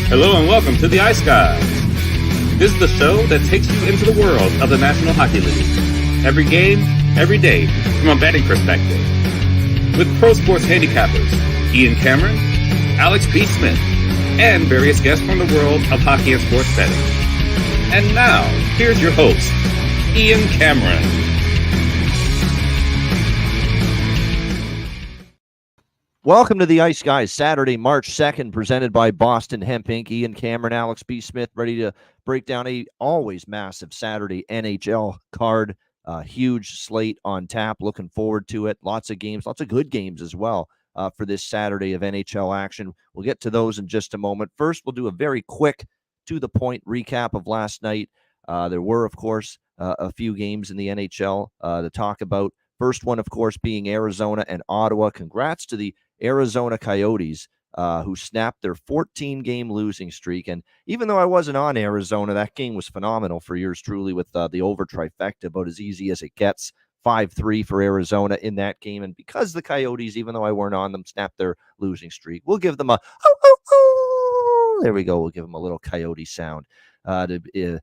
Hello and welcome to the Ice Guys. This is the show that takes you into the world of the National Hockey League. Every game, every day, from a betting perspective. With pro sports handicappers, Ian Cameron, Alex P. Smith, and various guests from the world of hockey and sports betting. And now, here's your host, Ian Cameron. Welcome to the Ice Guys, Saturday, March 2nd, presented by Boston Hemp Inc. Ian Cameron, Alex B. Smith, ready to break down a always massive Saturday NHL card. Huge slate on tap. Looking forward to it. Lots of games, lots of good games as well for this Saturday of NHL action. We'll get to those in just a moment. First, we'll do a very quick, to-the-point recap of last night. There were, of course, a few games in the NHL to talk about. First one, of course, being Arizona and Ottawa. Congrats to the Arizona Coyotes, who snapped their 14-game losing streak. And even though I wasn't on Arizona, that game was phenomenal for yours truly with the over trifecta, about as easy as it gets. 5-3 for Arizona in that game. And because the Coyotes, even though I weren't on them, snapped their losing streak, we'll give them a there we go. We'll give them a little Coyote sound in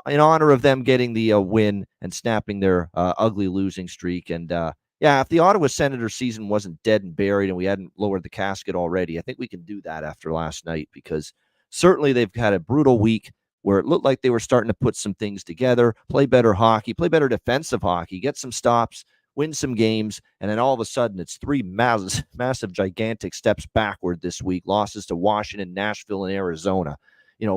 honor of them getting the win and snapping their ugly losing streak. And yeah, if the Ottawa Senators season wasn't dead and buried and we hadn't lowered the casket already, I think we can do that after last night, because certainly they've had a brutal week where it looked like they were starting to put some things together, play better hockey, play better defensive hockey, get some stops, win some games, and then all of a sudden it's three massive, gigantic steps backward this week. Losses to Washington, Nashville, and Arizona,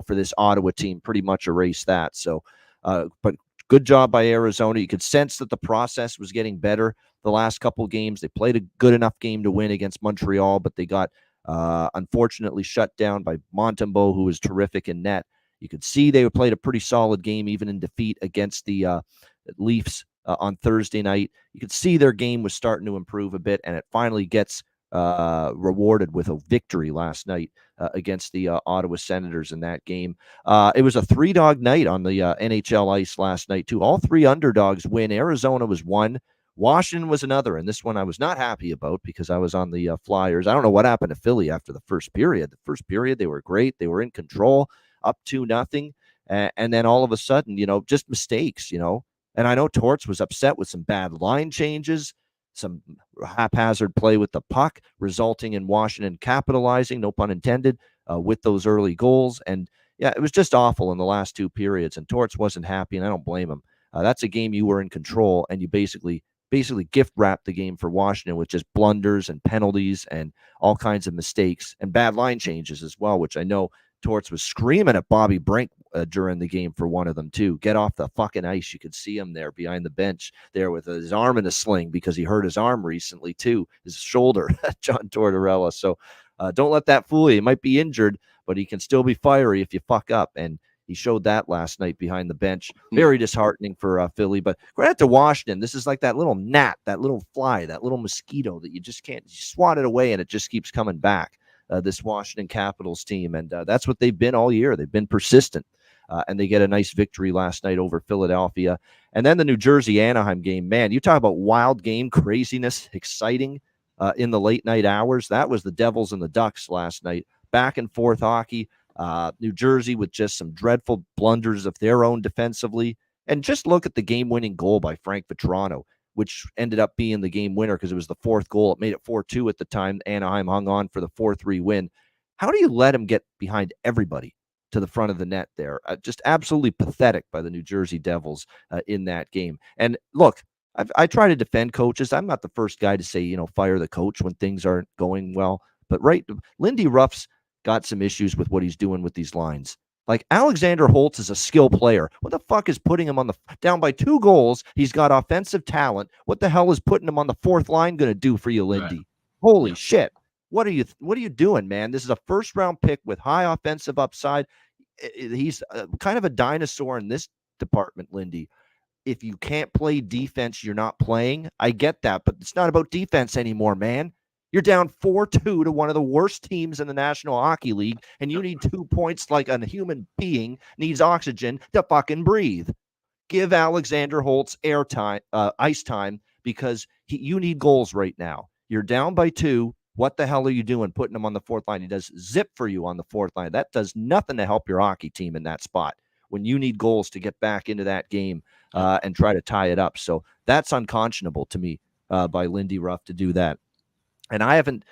for this Ottawa team, pretty much erased that. So, but good job by Arizona. You could sense that the process was getting better the last couple of games. They played a good enough game to win against Montreal, but they got unfortunately shut down by Montembeault, who was terrific in net. You could see they played a pretty solid game, even in defeat against the Leafs on Thursday night. You could see their game was starting to improve a bit, and it finally gets rewarded with a victory last night against the Ottawa Senators in that game. It was a three-dog night on the NHL ice last night, too. All three underdogs win. Arizona was one. Washington was another, and this one I was not happy about because I was on the Flyers. I don't know what happened to Philly after the first period. The first period, they were great. They were in control, up 2-0, and then all of a sudden, just mistakes, And I know Torts was upset with some bad line changes, some haphazard play with the puck, resulting in Washington capitalizing, no pun intended, with those early goals. And yeah, it was just awful in the last two periods, and Torts wasn't happy, and I don't blame him. That's a game you were in control, and you basically gift wrapped the game for Washington with just blunders and penalties and all kinds of mistakes and bad line changes as well, which I know Torts was screaming at Bobby Brink during the game for one of them too. Get off the fucking ice. You could see him there behind the bench there with his arm in a sling because he hurt his arm recently too, his shoulder, John Tortorella. So don't let that fool you. He might be injured, but he can still be fiery if you fuck up. And he showed that last night behind the bench. Very disheartening for Philly. But credit to Washington. This is like that little gnat, that little fly, that little mosquito that you just can't swat it away and it just keeps coming back. This Washington Capitals team. And that's what they've been all year. They've been persistent. And they get a nice victory last night over Philadelphia. And then the New Jersey-Anaheim game. Man, you talk about wild game, craziness, exciting in the late night hours. That was the Devils and the Ducks last night. Back and forth hockey. New Jersey with just some dreadful blunders of their own defensively. And just look at the game-winning goal by Frank Vetrano, which ended up being the game winner because it was the fourth goal. It made it 4-2 at the time. Anaheim hung on for the 4-3 win. How do you let him get behind everybody to the front of the net there? Just absolutely pathetic by the New Jersey Devils in that game. And look, I try to defend coaches. I'm not the first guy to say, fire the coach when things aren't going well. But Lindy Ruff's got some issues with what he's doing with these lines. Like Alexander Holtz is a skill player. What the fuck is putting him on down by 2 goals? He's got offensive talent. What the hell is putting him on the fourth line going to do for you, Lindy? Right. Holy shit. What are you doing, man? This is a first-round pick with high offensive upside. He's kind of a dinosaur in this department, Lindy. If you can't play defense, you're not playing. I get that, but it's not about defense anymore, man. You're down 4-2 to one of the worst teams in the National Hockey League, and you need 2 points like a human being needs oxygen to fucking breathe. Give Alexander Holtz ice time, because you need goals right now. You're down by 2. What the hell are you doing putting him on the fourth line? He does zip for you on the fourth line. That does nothing to help your hockey team in that spot when you need goals to get back into that game and try to tie it up. So that's unconscionable to me by Lindy Ruff to do that. And I haven't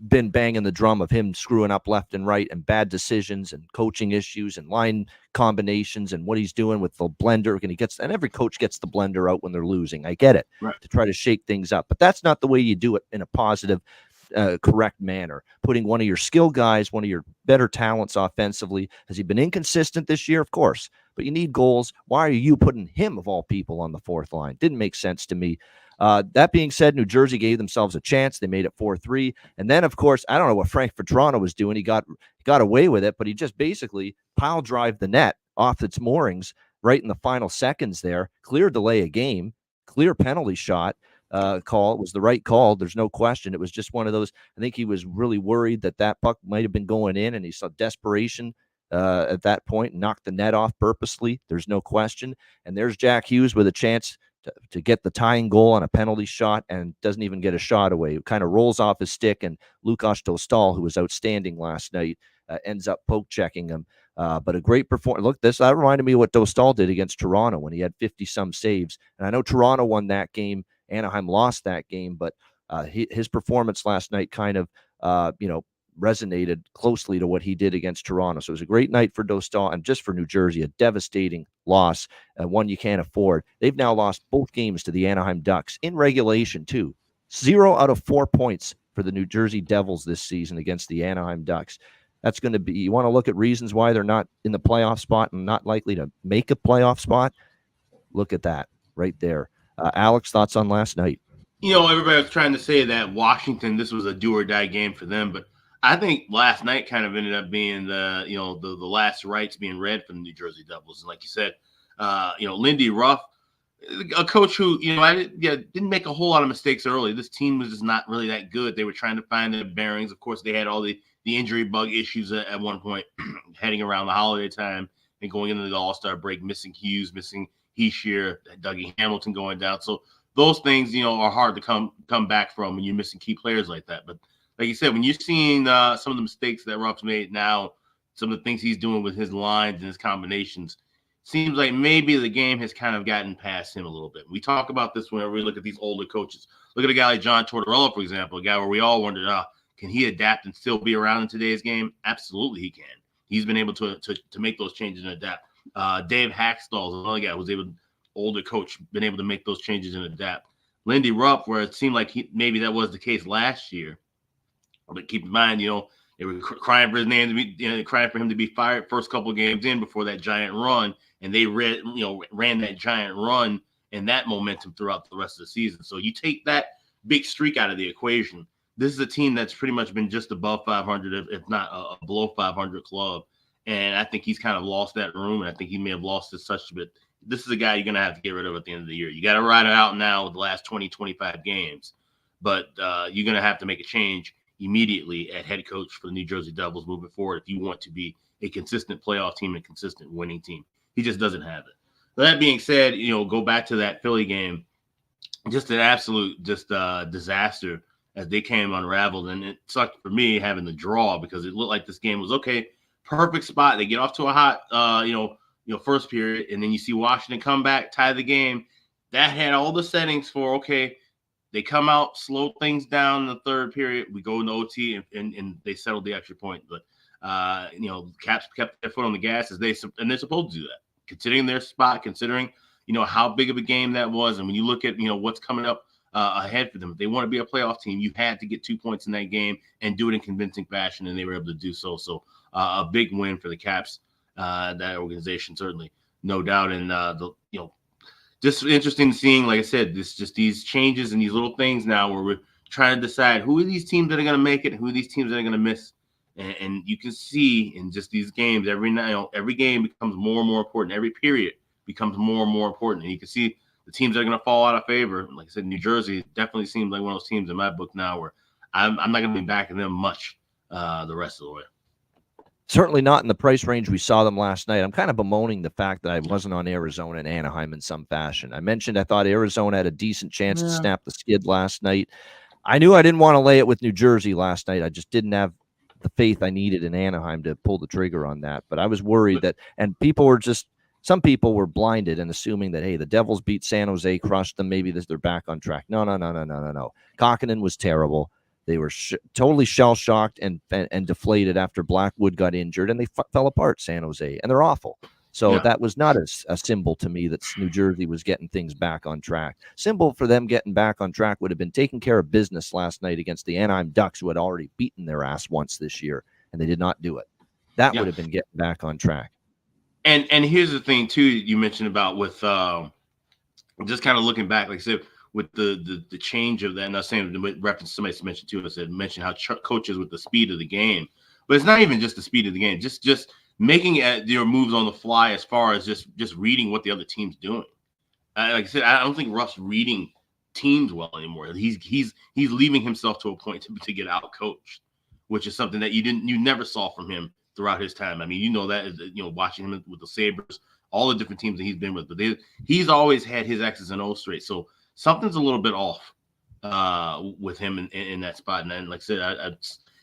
been banging the drum of him screwing up left and right and bad decisions and coaching issues and line combinations and what he's doing with the blender. And every coach gets the blender out when they're losing. I get it, right, to try to shake things up, but that's not the way you do it in a positive, correct manner. Putting one of your skill guys, one of your better talents offensively. Has he been inconsistent this year? Of course, but you need goals. Why are you putting him of all people on the fourth line? Didn't make sense to me. That being said, New Jersey gave themselves a chance. They made it 4-3. And then, of course, I don't know what Frank Vatrano was doing. He got away with it, but he just basically pile drive the net off its moorings right in the final seconds there. Clear delay a game, clear penalty shot call. It was the right call. There's no question. It was just one of those. I think he was really worried that puck might have been going in, and he saw desperation at that point and knocked the net off purposely. There's no question. And there's Jack Hughes with a chance to get the tying goal on a penalty shot and doesn't even get a shot away. It kind of rolls off his stick, and Lukas Dostal, who was outstanding last night, ends up poke checking him. But a great performance. Look, that reminded me of what Dostal did against Toronto when he had 50-some saves. And I know Toronto won that game. Anaheim lost that game, but his performance last night kind of, resonated closely to what he did against Toronto. So it was a great night for Dostal, and just for New Jersey, a devastating loss, one you can't afford. They've now lost both games to the Anaheim Ducks in regulation too. 0 out of 4 points for the New Jersey Devils this season against the Anaheim Ducks. That's going to be, you want to look at reasons why they're not in the playoff spot and not likely to make a playoff spot? Look at that right there. Alex, thoughts on last night? Everybody was trying to say that Washington, this was a do or die game for them, but I think last night kind of ended up being the last rites being read for the New Jersey Devils. And like you said, Lindy Ruff, a coach who, didn't make a whole lot of mistakes early. This team was just not really that good. They were trying to find their bearings. Of course, they had all the injury bug issues at one point heading around the holiday time and going into the All-Star break, missing Hughes, missing Heishier, Dougie Hamilton going down. So those things, are hard to come back from when you're missing key players like that. But like you said, when you're seeing some of the mistakes that Ruff's made now, some of the things he's doing with his lines and his combinations, seems like maybe the game has kind of gotten past him a little bit. We talk about this whenever we look at these older coaches. Look at a guy like John Tortorella, for example, a guy where we all wondered, can he adapt and still be around in today's game? Absolutely he can. He's been able to make those changes and adapt. Dave Haxtell is another guy who's older coach, been able to make those changes and adapt. Lindy Ruff, where it seemed like maybe that was the case last year. But keep in mind, they were crying for his name to be, crying for him to be fired first couple of games in before that giant run, and they ran that giant run and that momentum throughout the rest of the season. So you take that big streak out of the equation. This is a team that's pretty much been just above 500, if not a below 500 club, and I think he's kind of lost that room, and I think he may have lost his touch a bit. This is a guy you're going to have to get rid of at the end of the year. You got to ride it out now with the last 20, 25 games, but you're going to have to make a change immediately at head coach for the New Jersey Devils moving forward if you want to be a consistent playoff team and consistent winning team. He just doesn't have it. But that being said, go back to that Philly game, just an absolute disaster as they came unraveled. And it sucked for me having the draw because it looked like this game was okay, perfect spot. They get off to a hot, first period, and then you see Washington come back, tie the game. That had all the settings for, okay, they come out, slow things down in the third period. We go into OT, and they settled the extra point. But, Caps kept their foot on the gas and they're supposed to do that, considering their spot, considering, how big of a game that was. And when you look at, what's coming up ahead for them, if they want to be a playoff team, you had to get 2 points in that game and do it in convincing fashion, and they were able to do so. So a big win for the Caps, that organization, certainly, no doubt. And, just interesting seeing, like I said, these changes and these little things now where we're trying to decide who are these teams that are going to make it, who are these teams that are going to miss. And you can see in just these games, every game becomes more and more important. Every period becomes more and more important. And you can see the teams that are going to fall out of favor. Like I said, New Jersey definitely seems like one of those teams in my book now where I'm not going to be backing them much the rest of the way. Certainly not in the price range we saw them last night. I'm kind of bemoaning the fact that I wasn't on Arizona and Anaheim in some fashion. I mentioned I thought Arizona had a decent chance to snap the skid last night. I knew I didn't want to lay it with New Jersey last night. I just didn't have the faith I needed in Anaheim to pull the trigger on that. But I was worried that, and some people were blinded and assuming that, hey, the Devils beat San Jose, crushed them, maybe they're back on track. No. Kakkonen was terrible. They were totally shell-shocked and deflated after Blackwood got injured, and they fell apart, San Jose, and they're awful. So that was not a symbol to me that New Jersey was getting things back on track. Symbol for them getting back on track would have been taking care of business last night against the Anaheim Ducks, who had already beaten their ass once this year, and they did not do it. That would have been getting back on track. And here's the thing, too, you mentioned about with just kind of looking back, like I said, with the change of that, and I was saying with reference somebody mentioned too, mentioned how coaches with the speed of the game, but it's not even just the speed of the game, just making your moves on the fly as far as just reading what the other team's doing. Like I said, I don't think Ruff's reading teams well anymore. He's leaving himself to a point to get out coached, which is something that you never saw from him throughout his time. I mean, you know that, watching him with the Sabres, all the different teams that he's been with, but he's always had his X's and O's straight. So something's a little bit off with him in that spot. And then, like I said,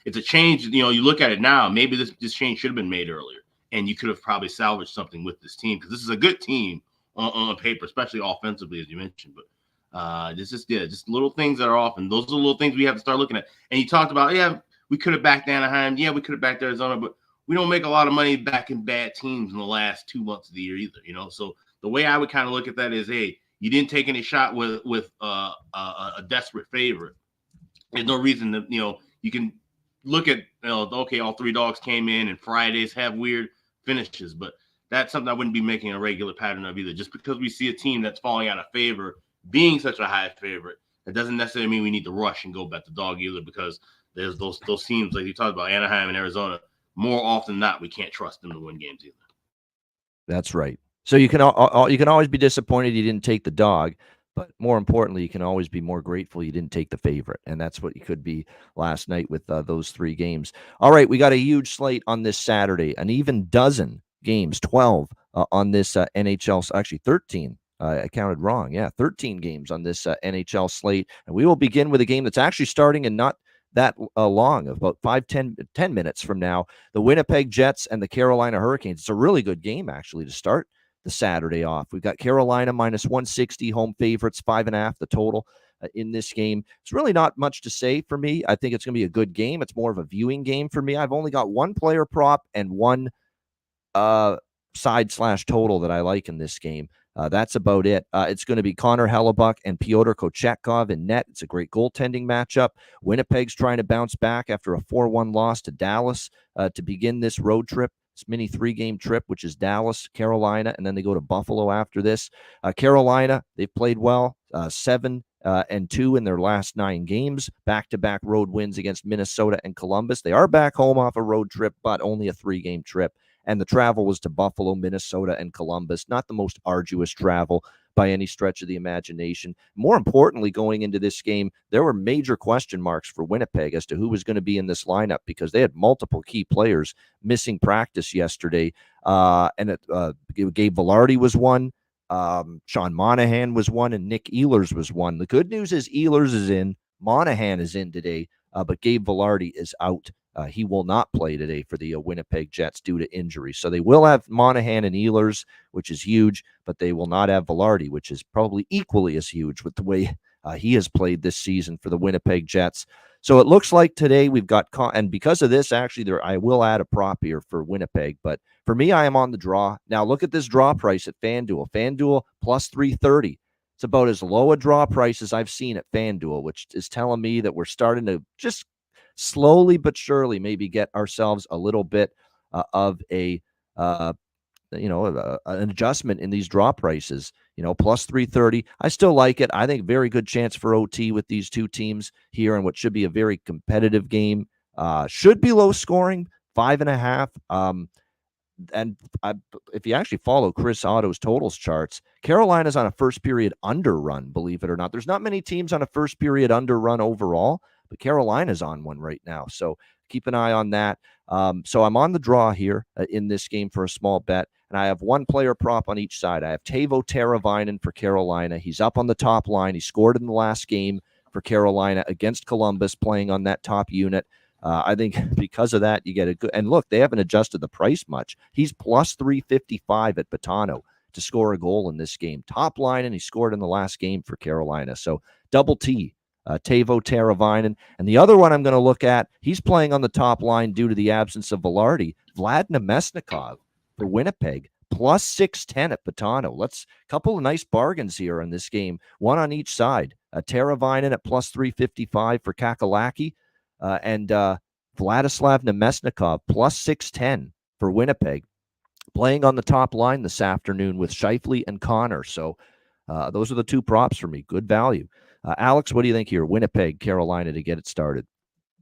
it's a change. You look at it now, maybe this change should have been made earlier, and you could have probably salvaged something with this team, because this is a good team on paper, especially offensively, as you mentioned. But just little things that are off, and those are the little things we have to start looking at. And you talked about, we could have backed Anaheim. Yeah, we could have backed Arizona, but we don't make a lot of money backing bad teams in the last 2 months of the year either, So the way I would kind of look at that is, hey, you didn't take any shot with a desperate favorite. There's no reason that, you can look at, okay, all three dogs came in and Fridays have weird finishes, but that's something I wouldn't be making a regular pattern of either. Just because we see a team that's falling out of favor being such a high favorite, that doesn't necessarily mean we need to rush and go bet the dog either, because there's those teams like you talked about, Anaheim and Arizona. More often than not, we can't trust them to win games either. That's right. So you can always be disappointed you didn't take the dog, but more importantly, you can always be more grateful you didn't take the favorite, and that's what you could be last night with those 3 games. All right, we got a huge slate on this Saturday, an even dozen games, 12 on this NHL, actually 13. I counted wrong. Yeah, 13 games on this NHL slate, and we will begin with a game that's actually starting in not that long, about 10 minutes from now, the Winnipeg Jets and the Carolina Hurricanes. It's a really good game, actually, to start the Saturday off. We've got Carolina minus 160, home favorites, 5.5 the total in this game. It's really not much to say for me. I think it's going to be a good game. It's more of a viewing game for me. I've only got one player prop and one side/total that I like in this game. That's about it. It's going to be Connor Hellebuck and Pyotr Kochetkov in net. It's a great goaltending matchup. Winnipeg's trying to bounce back after a 4-1 loss to Dallas to begin this road trip, this mini 3-game trip, which is Dallas, Carolina, and then they go to Buffalo after this. Carolina, they've played well, 7-2 in their last 9 games, back-to-back road wins against Minnesota and Columbus. They are back home off a road trip, but only a 3-game trip. And the travel was to Buffalo, Minnesota, and Columbus. Not the most arduous travel by any stretch of the imagination. More importantly, going into this game, there were major question marks for Winnipeg as to who was going to be in this lineup, because they had multiple key players missing practice yesterday. Gabe Vilardi was one. Sean Monahan was one, and Nick Ehlers was one. The good news is Ehlers is in. Monahan is in today, but Gabe Vilardi is out. He will not play today for the Winnipeg Jets due to injury. So they will have Monahan and Ehlers, which is huge, but they will not have Vilardi, which is probably equally as huge with the way he has played this season for the Winnipeg Jets. So it looks like today we've got, and because of this, actually, I will add a prop here for Winnipeg. But for me, I am on the draw. Now look at this draw price at FanDuel. FanDuel plus 330. It's about as low a draw price as I've seen at FanDuel, which is telling me that we're starting to just slowly but surely maybe get ourselves a little bit of an adjustment in these draw prices. Plus 330. I still like it. I think very good chance for OT with these two teams here in what should be a very competitive game. Should be low scoring, 5.5. If you actually follow Chris Otto's totals charts, Carolina's on a first period underrun, believe it or not. There's not many teams on a first period underrun overall, but Carolina's on one right now. So keep an eye on that. So I'm on the draw here in this game for a small bet, and I have one player prop on each side. I have Teuvo Teravainen for Carolina. He's up on the top line. He scored in the last game for Carolina against Columbus, playing on that top unit. I think because of that, you get a good, and look, they haven't adjusted the price much. He's plus 355 at Betano to score a goal in this game. Top line, and he scored in the last game for Carolina. So double T, Teuvo Teravainen. And the other one I'm going to look at, he's playing on the top line due to the absence of Velarde. Vlad Nemesnikov for Winnipeg, plus 610 at Betano. Let's couple of nice bargains here in this game, one on each side. Teravainen at plus 355 for Kakalaki, and Vladislav Nemesnikov plus 610 for Winnipeg, playing on the top line this afternoon with Scheifele and Connor. So those are the two props for me. Good value. Alex, what do you think here? Winnipeg, Carolina to get it started.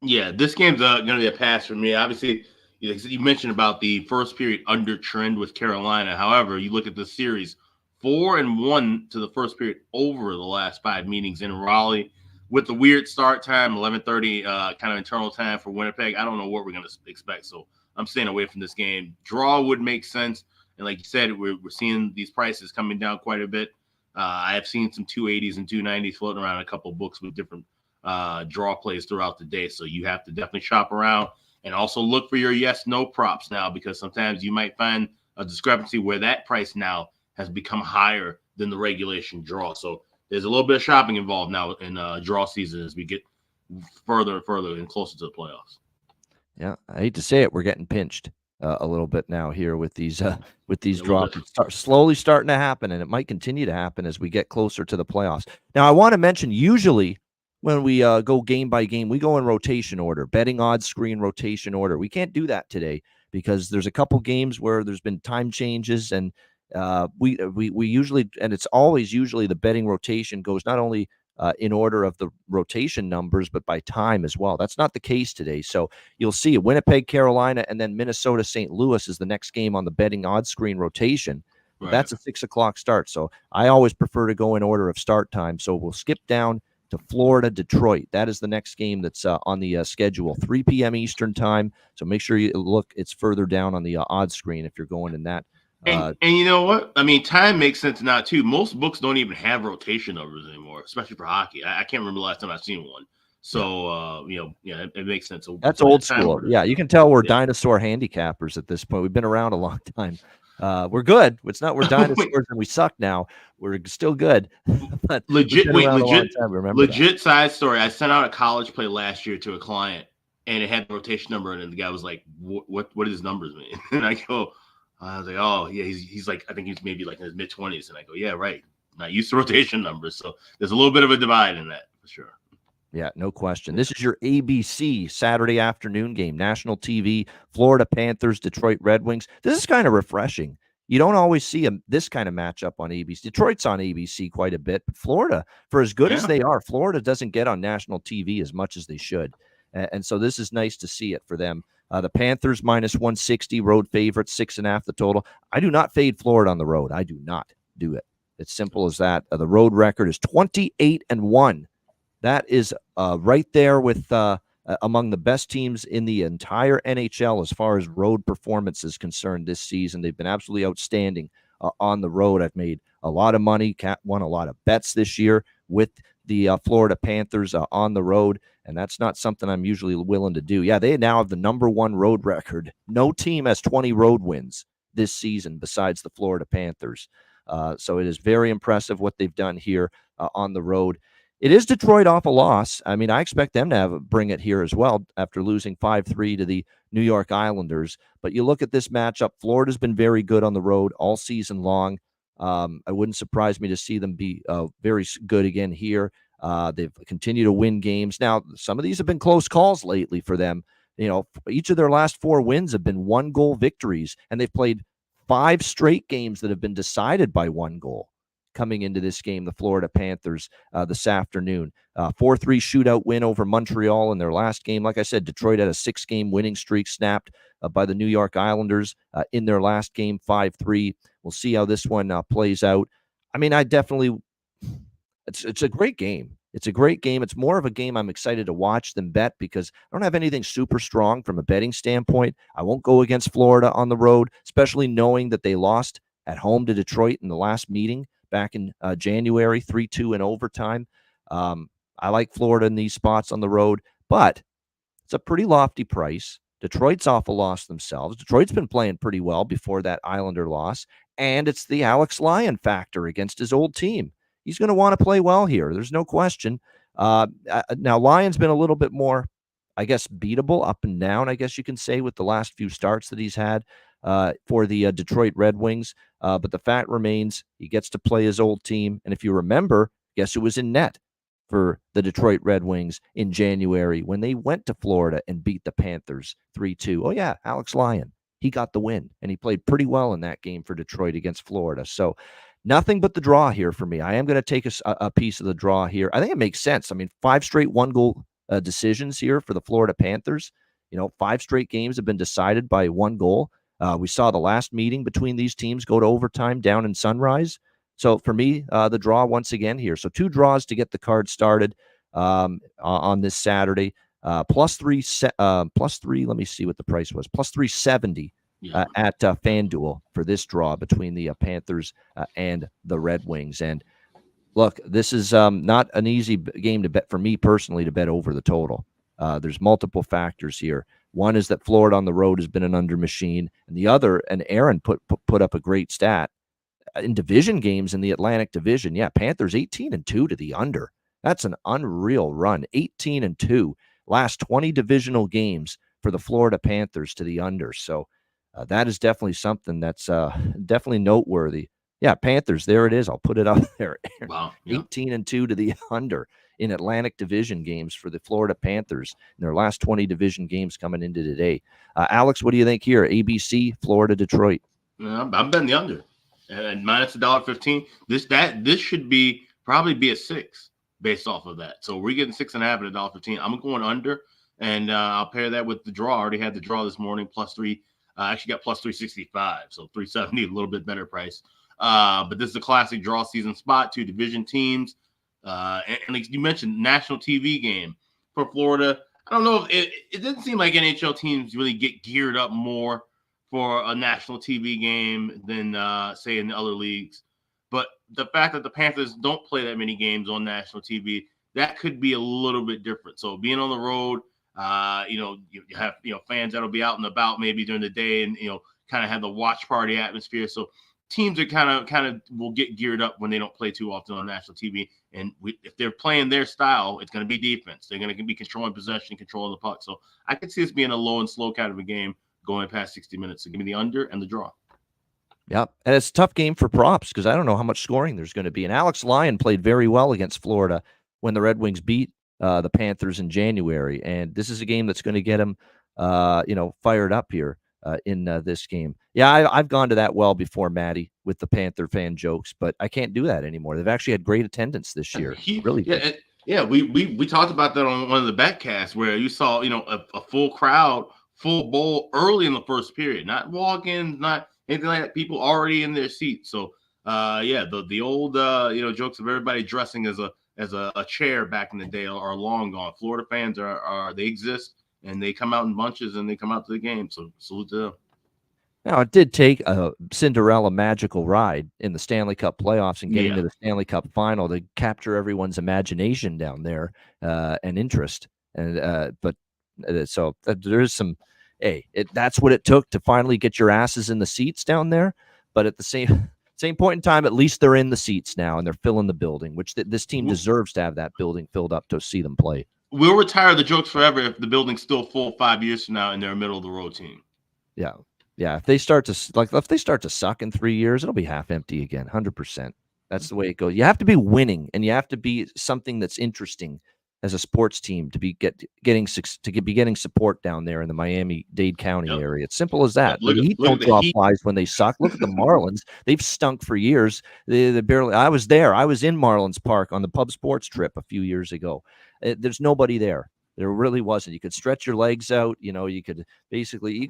Yeah, this game's going to be a pass for me. Obviously, you mentioned about the first period under trend with Carolina. However, you look at the series, 4-1 to the first period over the last 5 meetings in Raleigh. With the weird start time, 11:30 kind of internal time for Winnipeg, I don't know what we're going to expect. So I'm staying away from this game. Draw would make sense. And like you said, we're seeing these prices coming down quite a bit. I have seen some 280s and 290s floating around in a couple of books with different draw plays throughout the day. So you have to definitely shop around and also look for your yes-no props now, because sometimes you might find a discrepancy where that price now has become higher than the regulation draw. So there's a little bit of shopping involved now in draw season as we get further and further and closer to the playoffs. Yeah, I hate to say it, we're getting pinched a little bit now here with these drops. It's slowly starting to happen, and it might continue to happen as we get closer to the playoffs. Now, I want to mention, usually when we go game by game, we go in rotation order, betting odds screen rotation order. We can't do that today because there's a couple games where there's been time changes, and we usually, and it's always usually the betting rotation goes not only in order of the rotation numbers, but by time as well. That's not the case today. So you'll see Winnipeg, Carolina, and then Minnesota, St. Louis is the next game on the betting odds screen rotation. Right. That's a 6:00 start. So I always prefer to go in order of start time. So we'll skip down to Florida, Detroit. That is the next game that's on the schedule, 3 p.m. Eastern time. So make sure you look, it's further down on the odds screen if you're going in that. And you know what? I mean, time makes sense now, too. Most books don't even have rotation numbers anymore, especially for hockey. I can't remember the last time I've seen one. So, it makes sense. So that's old school. Yeah, you can tell we're dinosaur handicappers at this point. We've been around a long time. We're good. It's not we're dinosaurs and we suck now. We're still good. But legit side story. I sent out a college play last year to a client, and it had the rotation number, and the guy was like, what do his numbers mean? And I go, I was like, oh, yeah, he's like, I think he's maybe like in his mid-20s. And I go, yeah, right. Not used to rotation numbers. So there's a little bit of a divide in that for sure. Yeah, no question. This is your ABC Saturday afternoon game, national TV, Florida Panthers, Detroit Red Wings. This is kind of refreshing. You don't always see this kind of matchup on ABC. Detroit's on ABC quite a bit, but Florida, for as good as they are, Florida doesn't get on national TV as much as they should. And so this is nice to see it for them. The Panthers minus 160, road favorites, 6.5 the total. I do not fade Florida on the road. I do not do it. It's simple as that. The road record is 28-1. That is right there with among the best teams in the entire NHL as far as road performance is concerned this season. They've been absolutely outstanding on the road. I've made a lot of money, won a lot of bets this year with the Florida Panthers on the road, and that's not something I'm usually willing to do. Yeah, they now have the #1 road record. No team has 20 road wins this season besides the Florida Panthers. So it is very impressive what they've done here on the road. It is Detroit off a loss. I mean, I expect them to bring it here as well after losing 5-3 to the New York Islanders. But you look at this matchup, Florida's been very good on the road all season long. It wouldn't surprise me to see them be very good again here. They've continued to win games. Now, some of these have been close calls lately for them. You know, each of their last 4 wins have been 1-goal victories, and they've played 5 straight games that have been decided by 1 goal. Coming into this game, the Florida Panthers this afternoon. 4-3 shootout win over Montreal in their last game. Like I said, Detroit had a 6-game winning streak snapped by the New York Islanders in their last game, 5-3. We'll see how this one plays out. I mean, it's a great game. It's a great game. It's more of a game I'm excited to watch than bet because I don't have anything super strong from a betting standpoint. I won't go against Florida on the road, especially knowing that they lost at home to Detroit in the last meeting back in January, 3-2 in overtime. I like Florida in these spots on the road, but it's a pretty lofty price. Detroit's off a loss themselves. Detroit's been playing pretty well before that Islander loss, and it's the Alex Lyon factor against his old team. He's going to want to play well here. There's no question. Now, Lyon's been a little bit more, I guess, beatable up and down, I guess you can say, with the last few starts that he's had for the Detroit Red Wings. But the fact remains he gets to play his old team. And if you remember, guess who was in net for the Detroit Red Wings in January when they went to Florida and beat the Panthers 3-2? Oh, yeah, Alex Lyon. He got the win, and he played pretty well in that game for Detroit against Florida. So nothing but the draw here for me. I am going to take a piece of the draw here. I think it makes sense. I mean, 5 straight one-goal decisions here for the Florida Panthers. 5 straight games have been decided by 1 goal. We saw the last meeting between these teams go to overtime down in Sunrise. So for me, the draw once again here. So 2 draws to get the card started on this Saturday. Plus three. Let me see what the price was. Plus 370 at FanDuel for this draw between the Panthers and the Red Wings. And look, this is not an easy game to bet for me personally to bet over the total. There's multiple factors here. One is that Florida on the road has been an under machine, and the other, and Aaron put up a great stat in division games in the Atlantic Division. Yeah, Panthers 18-2 to the under. That's an unreal run. 18-2 last 20 divisional games for the Florida Panthers to the under. So that is definitely something that's definitely noteworthy. Yeah, Panthers, there it is. I'll put it up there. Wow. Yeah. 18-2 to the under in Atlantic Division games for the Florida Panthers in their last 20 division games coming into today. Alex, what do you think here? ABC, Florida, Detroit. I'm betting the under. And minus $1.15. This should probably be a 6 based off of that. So we're getting 6.5 at $1.15. I'm going under, and I'll pair that with the draw. I already had the draw this morning, plus 3. I actually got plus 365, so 370, a little bit better price. But this is a classic draw season spot, 2 division teams. And like you mentioned, national TV game for Florida. I don't know if it doesn't seem like NHL teams really get geared up more for a national TV game than say in the other leagues. But the fact that the Panthers don't play that many games on national TV, that could be a little bit different. So being on the road, you have fans that'll be out and about maybe during the day, and kind of have the watch party atmosphere. So teams are kind of will get geared up when they don't play too often on national TV. And if they're playing their style, it's going to be defense. They're going to be controlling possession, controlling the puck. So I could see this being a low and slow kind of a game going past 60 minutes. So give me the under and the draw. Yeah, and it's a tough game for props because I don't know how much scoring there's going to be. And Alex Lyon played very well against Florida when the Red Wings beat the Panthers in January. And this is a game that's going to get him, fired up here in this game. Yeah, I've gone to that well before, Maddie, with the Panther fan jokes, but I can't do that anymore. They've actually had great attendance this year. Really good. Yeah, we talked about that on one of the backcasts where you saw, a full crowd, full bowl early in the first period, not walk-ins, not anything like that. People already in their seats. So, the old jokes of everybody dressing as a chair back in the day are long gone. Florida fans they exist, and they come out in bunches and they come out to the game. So salute to them. Now, it did take a Cinderella magical ride in the Stanley Cup playoffs and getting to the Stanley Cup final to capture everyone's imagination down there and interest. So there is some, that's what it took to finally get your asses in the seats down there. But at the same point in time, at least they're in the seats now and they're filling the building, which this team deserves to have that building filled up to see them play. We'll retire the jokes forever if the building's still full 5 years from now and they're a middle of the road team. Yeah. Yeah. If they start to suck in 3 years, it'll be half empty again. 100%. That's the way it goes. You have to be winning, and you have to be something that's interesting as a sports team to be getting support down there in the Miami-Dade County area. It's simple as that. The Heat don't draw flies when they suck. Look at the Marlins. They've stunk for years. They barely. I was there. I was in Marlins Park on the pub sports trip a few years ago. There's nobody there. There really wasn't. You could stretch your legs out. You could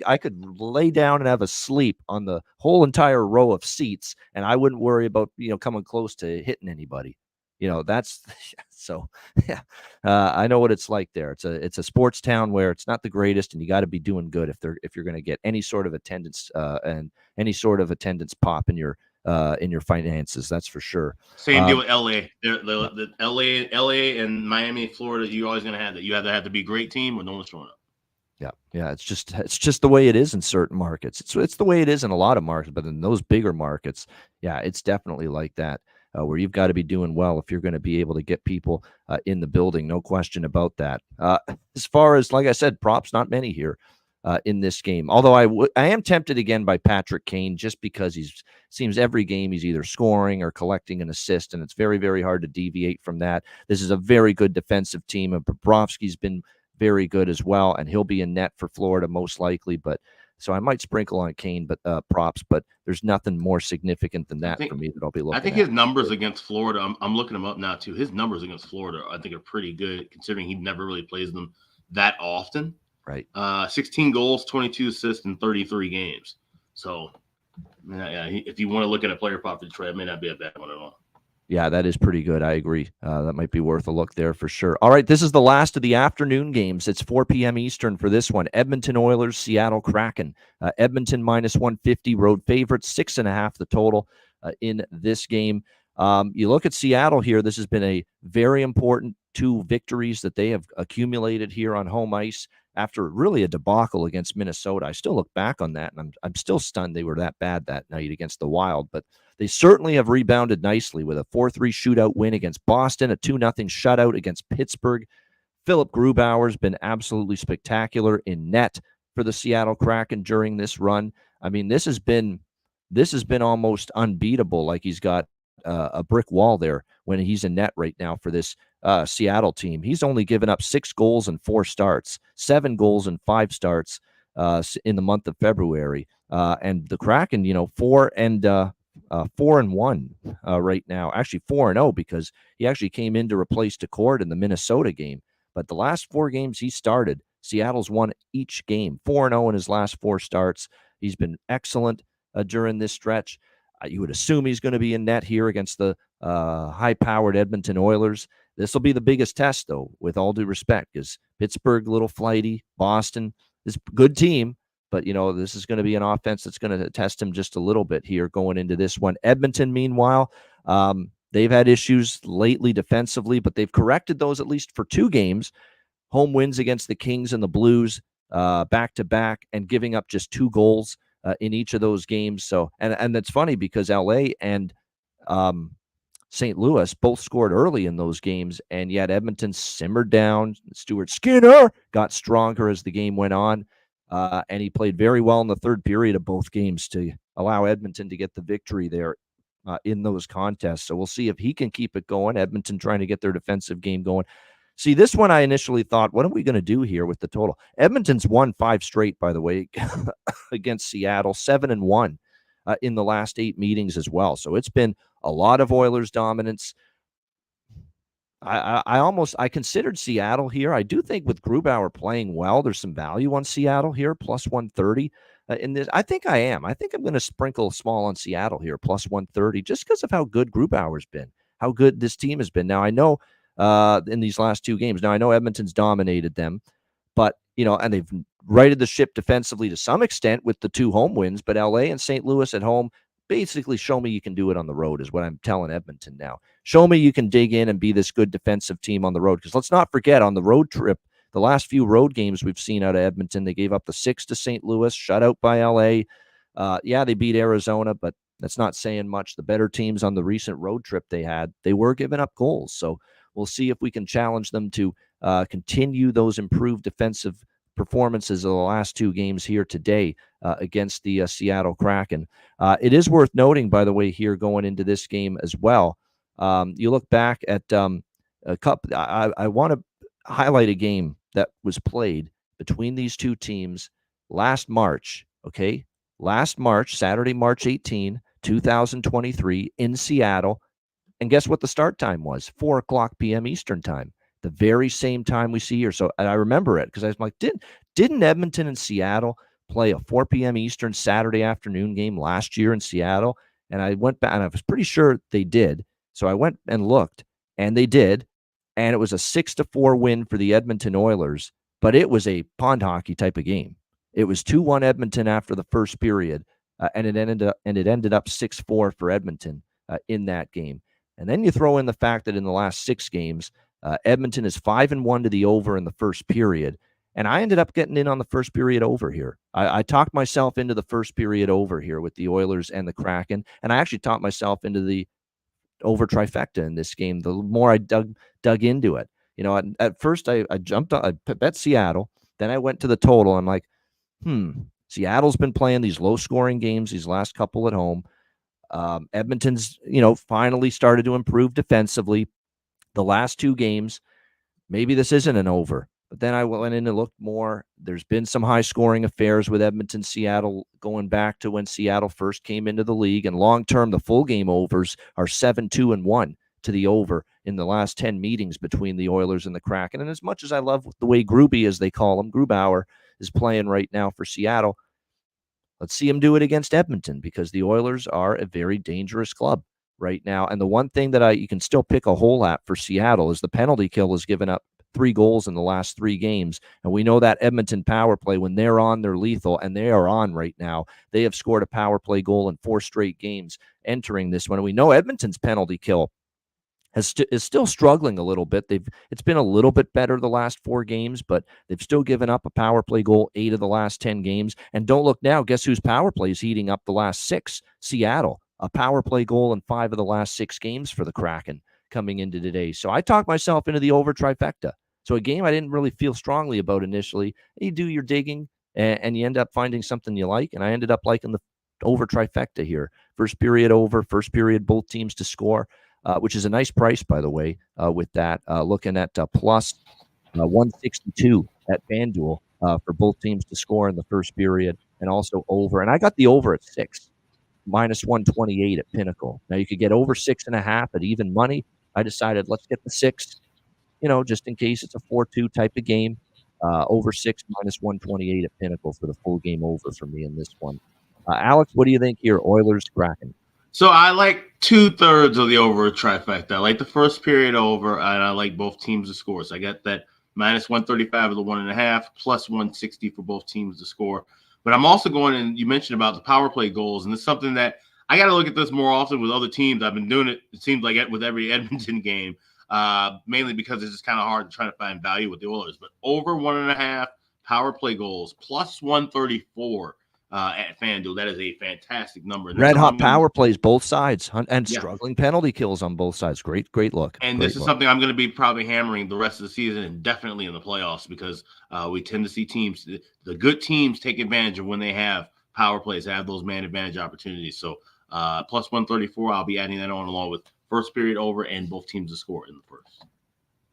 I could lay down and have a sleep on the whole entire row of seats, and I wouldn't worry about, coming close to hitting anybody. That's so, yeah. I know what it's like there. It's a sports town where it's not the greatest, and you got to be doing good if you're going to get any sort of attendance and any sort of attendance pop in your in your finances. That's for sure. Same deal with LA. The LA and Miami, Florida, you're always going to have that. You either have to be a great team or no one's showing up. Yeah. It's just the way it is in certain markets. It's the way it is in a lot of markets, but in those bigger markets, yeah, it's definitely like that, where you've got to be doing well if you're going to be able to get people in the building. No question about that. As far as, like I said, props, not many here in this game. Although I am tempted again by Patrick Kane, just because seems every game he's either scoring or collecting an assist, and it's very, very hard to deviate from that. This is a very good defensive team, and Bobrovsky's been very good as well, and he'll be in net for Florida most likely. But so I might sprinkle on Kane, but props. But there's nothing more significant than that for me that I'll be looking at. I think his numbers against Florida, I'm looking him up now too. His numbers against Florida, I think, are pretty good considering he never really plays them that often. Right. 16 goals, 22 assists in 33 games. So, yeah, if you want to look at a player prop for Detroit, it may not be a bad one at all. Yeah, that is pretty good. I agree. That might be worth a look there for sure. All right, this is the last of the afternoon games. It's 4 p.m. Eastern for this one. Edmonton Oilers, Seattle Kraken. Edmonton minus 150, road favorites, 6.5 the total in this game. You look at Seattle here. This has been a very important 2 victories that they have accumulated here on home ice after really a debacle against Minnesota. I still look back on that, and I'm still stunned they were that bad that night against the Wild. But they certainly have rebounded nicely with a 4-3 shootout win against Boston, a 2-0 shutout against Pittsburgh. Philip Grubauer's been absolutely spectacular in net for the Seattle Kraken during this run. I mean, this has been almost unbeatable. Like he's got a brick wall there when he's in net right now for this Seattle team. He's only given up 6 goals in 4 starts, 7 goals in 5 starts in the month of February. And the Kraken, 4-1 right now. Actually 4-0 because he actually came in to replace Decord in the Minnesota game. But the last 4 games he started, Seattle's won each game. 4-0 in his last 4 starts. He's been excellent during this stretch. You would assume he's going to be in net here against the high-powered Edmonton Oilers. This will be the biggest test, though, with all due respect, because Pittsburgh, a little flighty. Boston is a good team, but, this is going to be an offense that's going to test him just a little bit here going into this one. Edmonton, meanwhile, they've had issues lately defensively, but they've corrected those at least for 2 games. Home wins against the Kings and the Blues back-to-back, and giving up just 2 goals in each of those games. So, and that's funny because LA and St. Louis both scored early in those games, and yet Edmonton simmered down. Stuart Skinner got stronger as the game went on, and he played very well in the third period of both games to allow Edmonton to get the victory there in those contests. So we'll see if he can keep it going. Edmonton trying to get their defensive game going. See, this one I initially thought, what are we going to do here with the total? Edmonton's won 5 straight, by the way, against Seattle, 7-1 in the last 8 meetings as well. So it's been a lot of Oilers dominance. I considered Seattle here. I do think with Grubauer playing well, there's some value on Seattle here, plus 130 in this. I think I am. I think I'm going to sprinkle small on Seattle here, plus 130, just because of how good Grubauer's been, how good this team has been. Now, I know in these last 2 games. Now, I know Edmonton's dominated them, but, and they've righted the ship defensively to some extent with the 2 home wins, but LA and St. Louis at home, basically show me you can do it on the road is what I'm telling Edmonton now. Show me you can dig in and be this good defensive team on the road, because let's not forget on the road trip, the last few road games we've seen out of Edmonton, they gave up the 6 to St. Louis, shut out by LA. Yeah, they beat Arizona, but that's not saying much. The better teams on the recent road trip they had, they were giving up goals. So we'll see if we can challenge them to continue those improved defensive performances of the last 2 games here today against the Seattle Kraken. It is worth noting, by the way, here going into this game as well. You look back at a couple. I want to highlight a game that was played between these 2 teams last March. Okay, last March, Saturday, March 18, 2023, in Seattle. And guess what the start time was? 4:00 p.m. Eastern time, the very same time we see here. So I remember it because I was like, didn't Edmonton and Seattle play a 4 p.m. Eastern Saturday afternoon game last year in Seattle? And I went back, and I was pretty sure they did. So I went and looked, and they did. And it was a 6-4 win for the Edmonton Oilers, but it was a pond hockey type of game. It was 2-1 Edmonton after the first period. and it ended up 6-4 for Edmonton in that game. And then you throw in the fact that in the last 6 games, Edmonton is 5-1 to the over in the first period. And I ended up getting in on the first period over here. I talked myself into the first period over here with the Oilers and the Kraken. And I actually talked myself into the over trifecta in this game. The more I dug into it, at first I bet Seattle. Then I went to the total. I'm like, Seattle's been playing these low scoring games these last couple at home. Edmonton's, finally started to improve defensively. The last 2 games, maybe this isn't an over. But then I went in and looked more. There's been some high-scoring affairs with Edmonton, Seattle, going back to when Seattle first came into the league. And long-term, the full game overs are 7-2-1 to the over in the last 10 meetings between the Oilers and the Kraken. And as much as I love the way Gruby, as they call him, Grubauer, is playing right now for Seattle, let's see him do it against Edmonton, because the Oilers are a very dangerous club right now. And the one thing that you can still pick a hole at for Seattle is the penalty kill has given up 3 goals in the last 3 games. And we know that Edmonton power play, when they're on, they're lethal, and they are on right now. They have scored a power play goal in 4 straight games entering this one. And we know Edmonton's penalty kill is still struggling a little bit. It's been a little bit better the last 4 games, but they've still given up a power play goal 8 of the last 10 games. And don't look now, guess whose power play is heating up the last 6? Seattle. A power play goal in 5 of the last 6 games for the Kraken coming into today. So I talked myself into the over trifecta. So a game I didn't really feel strongly about initially. You do your digging, and you end up finding something you like. And I ended up liking the over trifecta here. First period over, first period both teams to score, which is a nice price, by the way, with that. Looking at plus 162 at FanDuel for both teams to score in the first period, and also over. And I got the over at 6. Minus 128 at Pinnacle. Now you could get over 6.5 at even money. I decided let's get the 6, just in case it's a 4-2 type of game. Over 6 minus 128 at Pinnacle for the full game over for me in this one. Alex, what do you think here? Oilers, Kraken. So I like 2/3 of the over trifecta. I like the first period over, and I like both teams to score. So I got that minus 135 of the 1.5, plus 160 for both teams to score. But I'm also going, and you mentioned about the power play goals, and it's something that I got to look at this more often with other teams. I've been doing it, it seems like, with every Edmonton game, mainly because it's just kind of hard to try to find value with the Oilers. But over 1.5 power play goals, plus 134 at FanDuel. That is a fantastic number. Red hot power plays both sides, and struggling penalty kills on both sides. Great look. And this is something I'm going to be probably hammering the rest of the season, and definitely in the playoffs, because we tend to see teams, the good teams, take advantage of when they have power plays, have those man advantage opportunities. So plus 134, I'll be adding that on along with first period over and both teams to score in the first.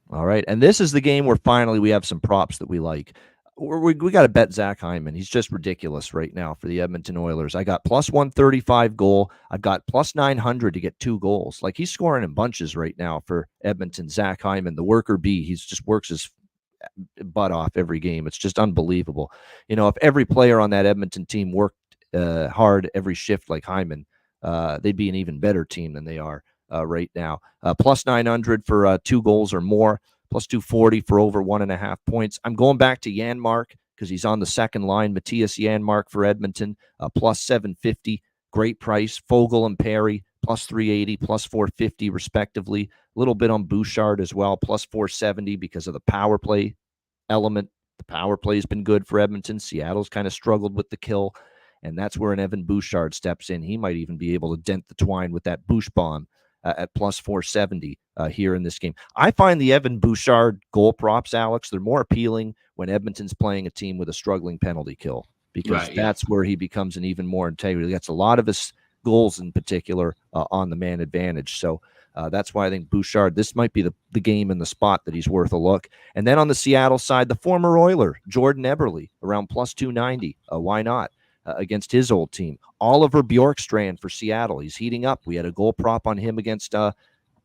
All right. And this is the game where finally we have some props that we like. We got to bet Zach Hyman. He's just ridiculous right now for the Edmonton Oilers. I got plus 135 goal. I've got plus 900 to get 2 goals. Like, he's scoring in bunches right now for Edmonton. Zach Hyman, the worker bee. He's just works his butt off every game. It's just unbelievable. If every player on that Edmonton team worked hard every shift like Hyman, they'd be an even better team than they are right now. Plus 900 for 2 goals or more. Plus 240 for over 1.5 points. I'm going back to Janmark because he's on the second line. Matthias Janmark for Edmonton, plus 750. Great price. Fogle and Perry, plus 380, plus 450 respectively. A little bit on Bouchard as well, plus 470 because of the power play element. The power play has been good for Edmonton. Seattle's kind of struggled with the kill, and that's where an Evan Bouchard steps in. He might even be able to dent the twine with that Bouch bomb at plus 470 here in this game. I find the Evan Bouchard goal props, Alex, they're more appealing when Edmonton's playing a team with a struggling penalty kill, because that's where he becomes an even more integrity. He gets a lot of his goals in particular on the man advantage. So that's why I think Bouchard, this might be the game and the spot that he's worth a look. And then on the Seattle side, the former Oiler, Jordan Eberle, around plus 290. Why not? Against his old team. Oliver Bjorkstrand for Seattle. He's heating up. We had a goal prop on him against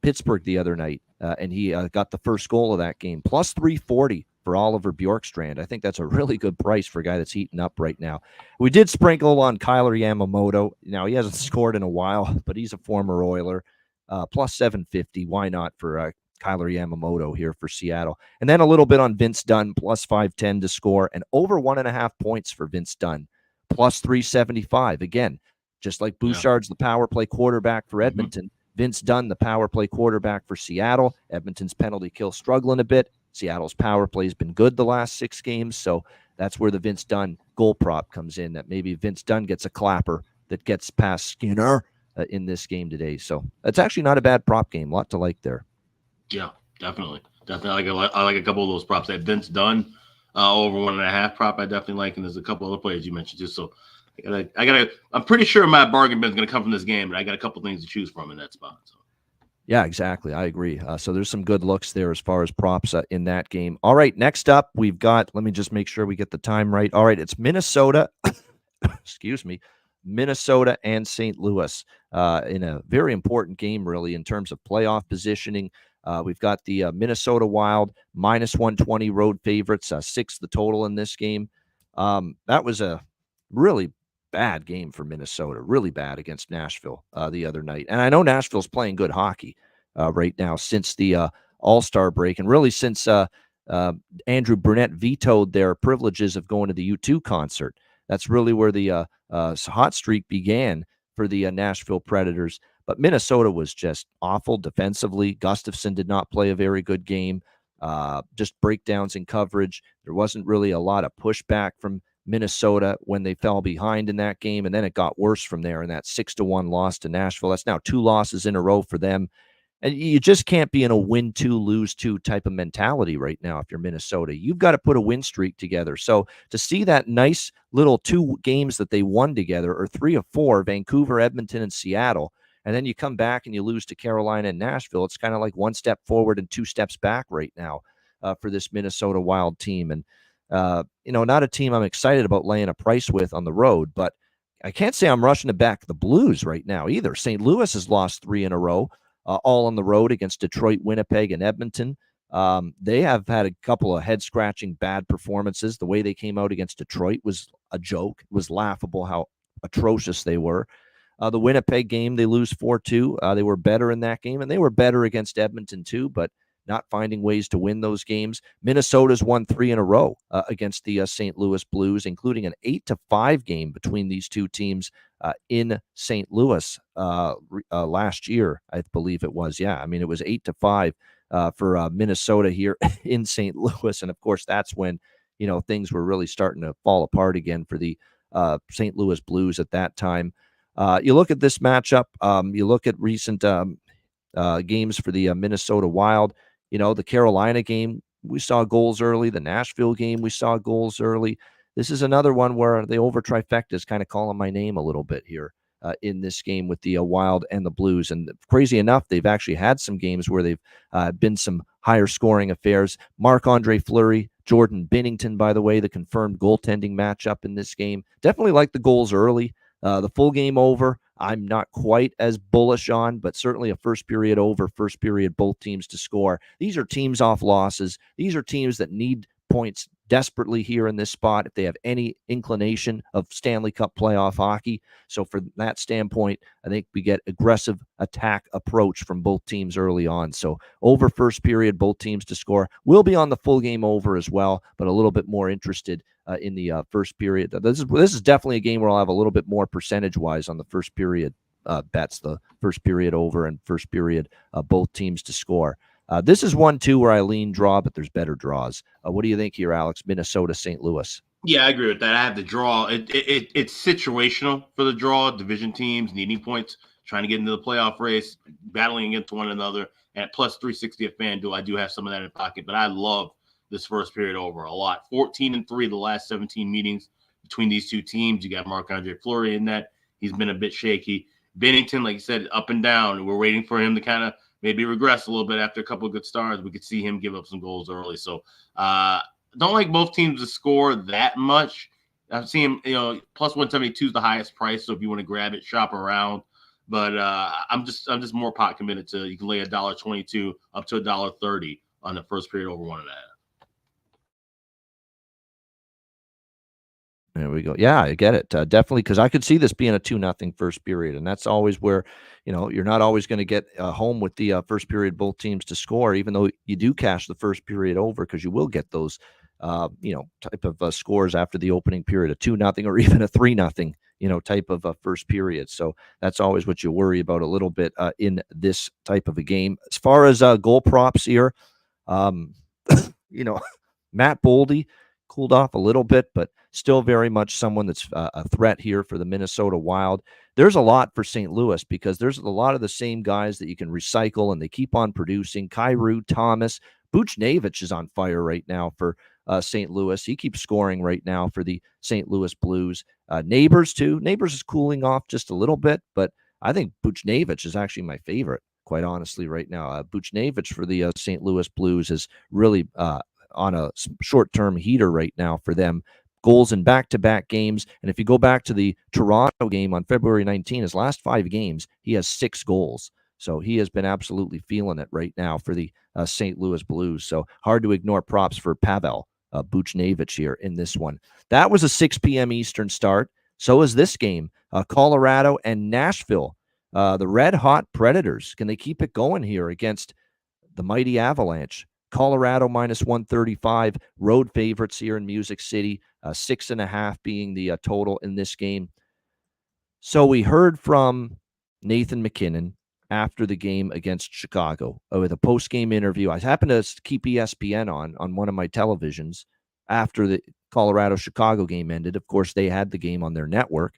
Pittsburgh the other night, and he got the first goal of that game. Plus 340 for Oliver Bjorkstrand. I think that's a really good price for a guy that's heating up right now. We did sprinkle on Kyler Yamamoto. Now, he hasn't scored in a while, but he's a former Oiler. Plus 750. Why not for Kyler Yamamoto here for Seattle? And then a little bit on Vince Dunn, plus 510 to score, and over 1.5 points for Vince Dunn. plus 375. Again, just like Bouchard's the power play quarterback for Edmonton, Vince Dunn, the power play quarterback for Seattle. Edmonton's penalty kill struggling a bit. Seattle's power play has been good the last 6 games, so that's where the Vince Dunn goal prop comes in, that maybe Vince Dunn gets a clapper that gets past Skinner in this game today. So it's actually not a bad prop game. A lot to like there. Yeah, definitely. I like a couple of those props. That Vince Dunn over 1.5 prop I definitely like, and there's a couple other players you mentioned too. So I'm pretty sure my bargain bin is going to come from this game, and I got a couple things to choose from in that spot. So. Yeah, exactly. I agree. So there's some good looks there as far as props in that game. All right, next up, we've got, let me just make sure we get the time right. All right, it's Minnesota, excuse me, Minnesota and St. Louis in a very important game, really, in terms of playoff positioning. We've got the Minnesota Wild, minus 120 road favorites, 6 the total in this game. That was a really bad game for Minnesota, really bad against Nashville the other night. And I know Nashville's playing good hockey right now since the All-Star break, and really since Andrew Burnett vetoed their privileges of going to the U2 concert. That's really where the hot streak began for the Nashville Predators. But Minnesota was just awful defensively. Gustafsson did not play a very good game. Just breakdowns in coverage. There wasn't really a lot of pushback from Minnesota when they fell behind in that game, and then it got worse from there in that 6-1 loss to Nashville. That's now 2 losses in a row for them. And you just can't be in a win 2, lose 2 type of mentality right now if you're Minnesota. You've got to put a win streak together. So to see that nice little 2 games that they won together, or 3 of 4, Vancouver, Edmonton, and Seattle, and then you come back and you lose to Carolina and Nashville, it's kind of like 1 step forward and 2 steps back right now for this Minnesota Wild team. And, not a team I'm excited about laying a price with on the road, but I can't say I'm rushing to back the Blues right now either. St. Louis has lost 3 in a row. All on the road against Detroit, Winnipeg, and Edmonton. They have had a couple of head-scratching bad performances. The way they came out against Detroit was a joke. It was laughable how atrocious they were. The Winnipeg game, they lose 4-2. They were better in that game, and they were better against Edmonton too, but not finding ways to win those games. Minnesota's won 3 in a row against the St. Louis Blues, including an 8-5 game between these two teams in St. Louis last year, I believe it was. Yeah, I mean, it was 8-5 for Minnesota here in St. Louis. And, of course, that's when, things were really starting to fall apart again for the St. Louis Blues at that time. You look at this matchup, you look at recent games for the Minnesota Wild. The Carolina game, we saw goals early. The Nashville game, we saw goals early. This is another one where the over trifecta is kind of calling my name a little bit here in this game with the Wild and the Blues. And crazy enough, they've actually had some games where they've been some higher scoring affairs. Marc-Andre Fleury, Jordan Binnington, by the way, the confirmed goaltending matchup in this game. Definitely like the goals early. The full game over, I'm not quite as bullish on, but certainly a first period over, first period both teams to score. These are teams off losses. These are teams that need points desperately here in this spot if they have any inclination of Stanley Cup playoff hockey. So from that standpoint, I think we get aggressive attack approach from both teams early on. So over first period, both teams to score. We'll be on the full game over as well, but a little bit more interested in the first period. This is definitely a game where I'll have a little bit more percentage-wise on the first period bets, the first period over and first period both teams to score. This is 1-2 where I lean draw, but there's better draws. What do you think here, Alex? Minnesota, St. Louis. Yeah, I agree with that. I have the draw. It's situational for the draw. Division teams needing points, trying to get into the playoff race, battling against one another. And at plus 360 at FanDuel, I do have some of that in pocket. But I love this first period over a lot. 14-3 the last 17 meetings between these two teams. You got Marc-Andre Fleury in that. He's been a bit shaky. Binnington, like you said, up and down. We're waiting for him to kind of maybe regress a little bit after a couple of good starts. We could see him give up some goals early. So don't like both teams to score that much. I've seen him, plus 172 is the highest price. So if you want to grab it, shop around. But I'm just more pot committed to, you can lay $1.22 up to $1.30 on the first period over 1.5. There we go. Yeah, I get it. Definitely, because I could see this being a 2-0 first period, and that's always where, you're not always going to get home with the first period both teams to score, even though you do cash the first period over, because you will get those type of scores after the opening period, a 2-0 or even a 3-0, type of first period. So that's always what you worry about a little bit in this type of a game. As far as goal props here, Matt Boldy cooled off a little bit, but still very much someone that's a threat here for the Minnesota Wild. There's a lot for St. Louis because there's a lot of the same guys that you can recycle, and they keep on producing. Kyrou, Thomas, Buchnevich is on fire right now for St. Louis. He keeps scoring right now for the St. Louis Blues. Neighbors, too. Neighbors is cooling off just a little bit, but I think Buchnevich is actually my favorite, quite honestly, right now. Buchnevich for the St. Louis Blues is really on a short-term heater right now for them. Goals in back-to-back games. And if you go back to the Toronto game on February 19, his last 5 games, he has 6 goals. So he has been absolutely feeling it right now for the St. Louis Blues. So hard to ignore props for Pavel Buchnevich here in this one. That was a 6 p.m. Eastern start. So is this game. Colorado and Nashville. The red-hot Predators. Can they keep it going here against the mighty Avalanche? Colorado minus 135, road favorites here in Music City, 6.5 being the total in this game. So we heard from Nathan MacKinnon after the game against Chicago with a post-game interview. I happened to keep ESPN on one of my televisions after the Colorado-Chicago game ended. Of course, they had the game on their network.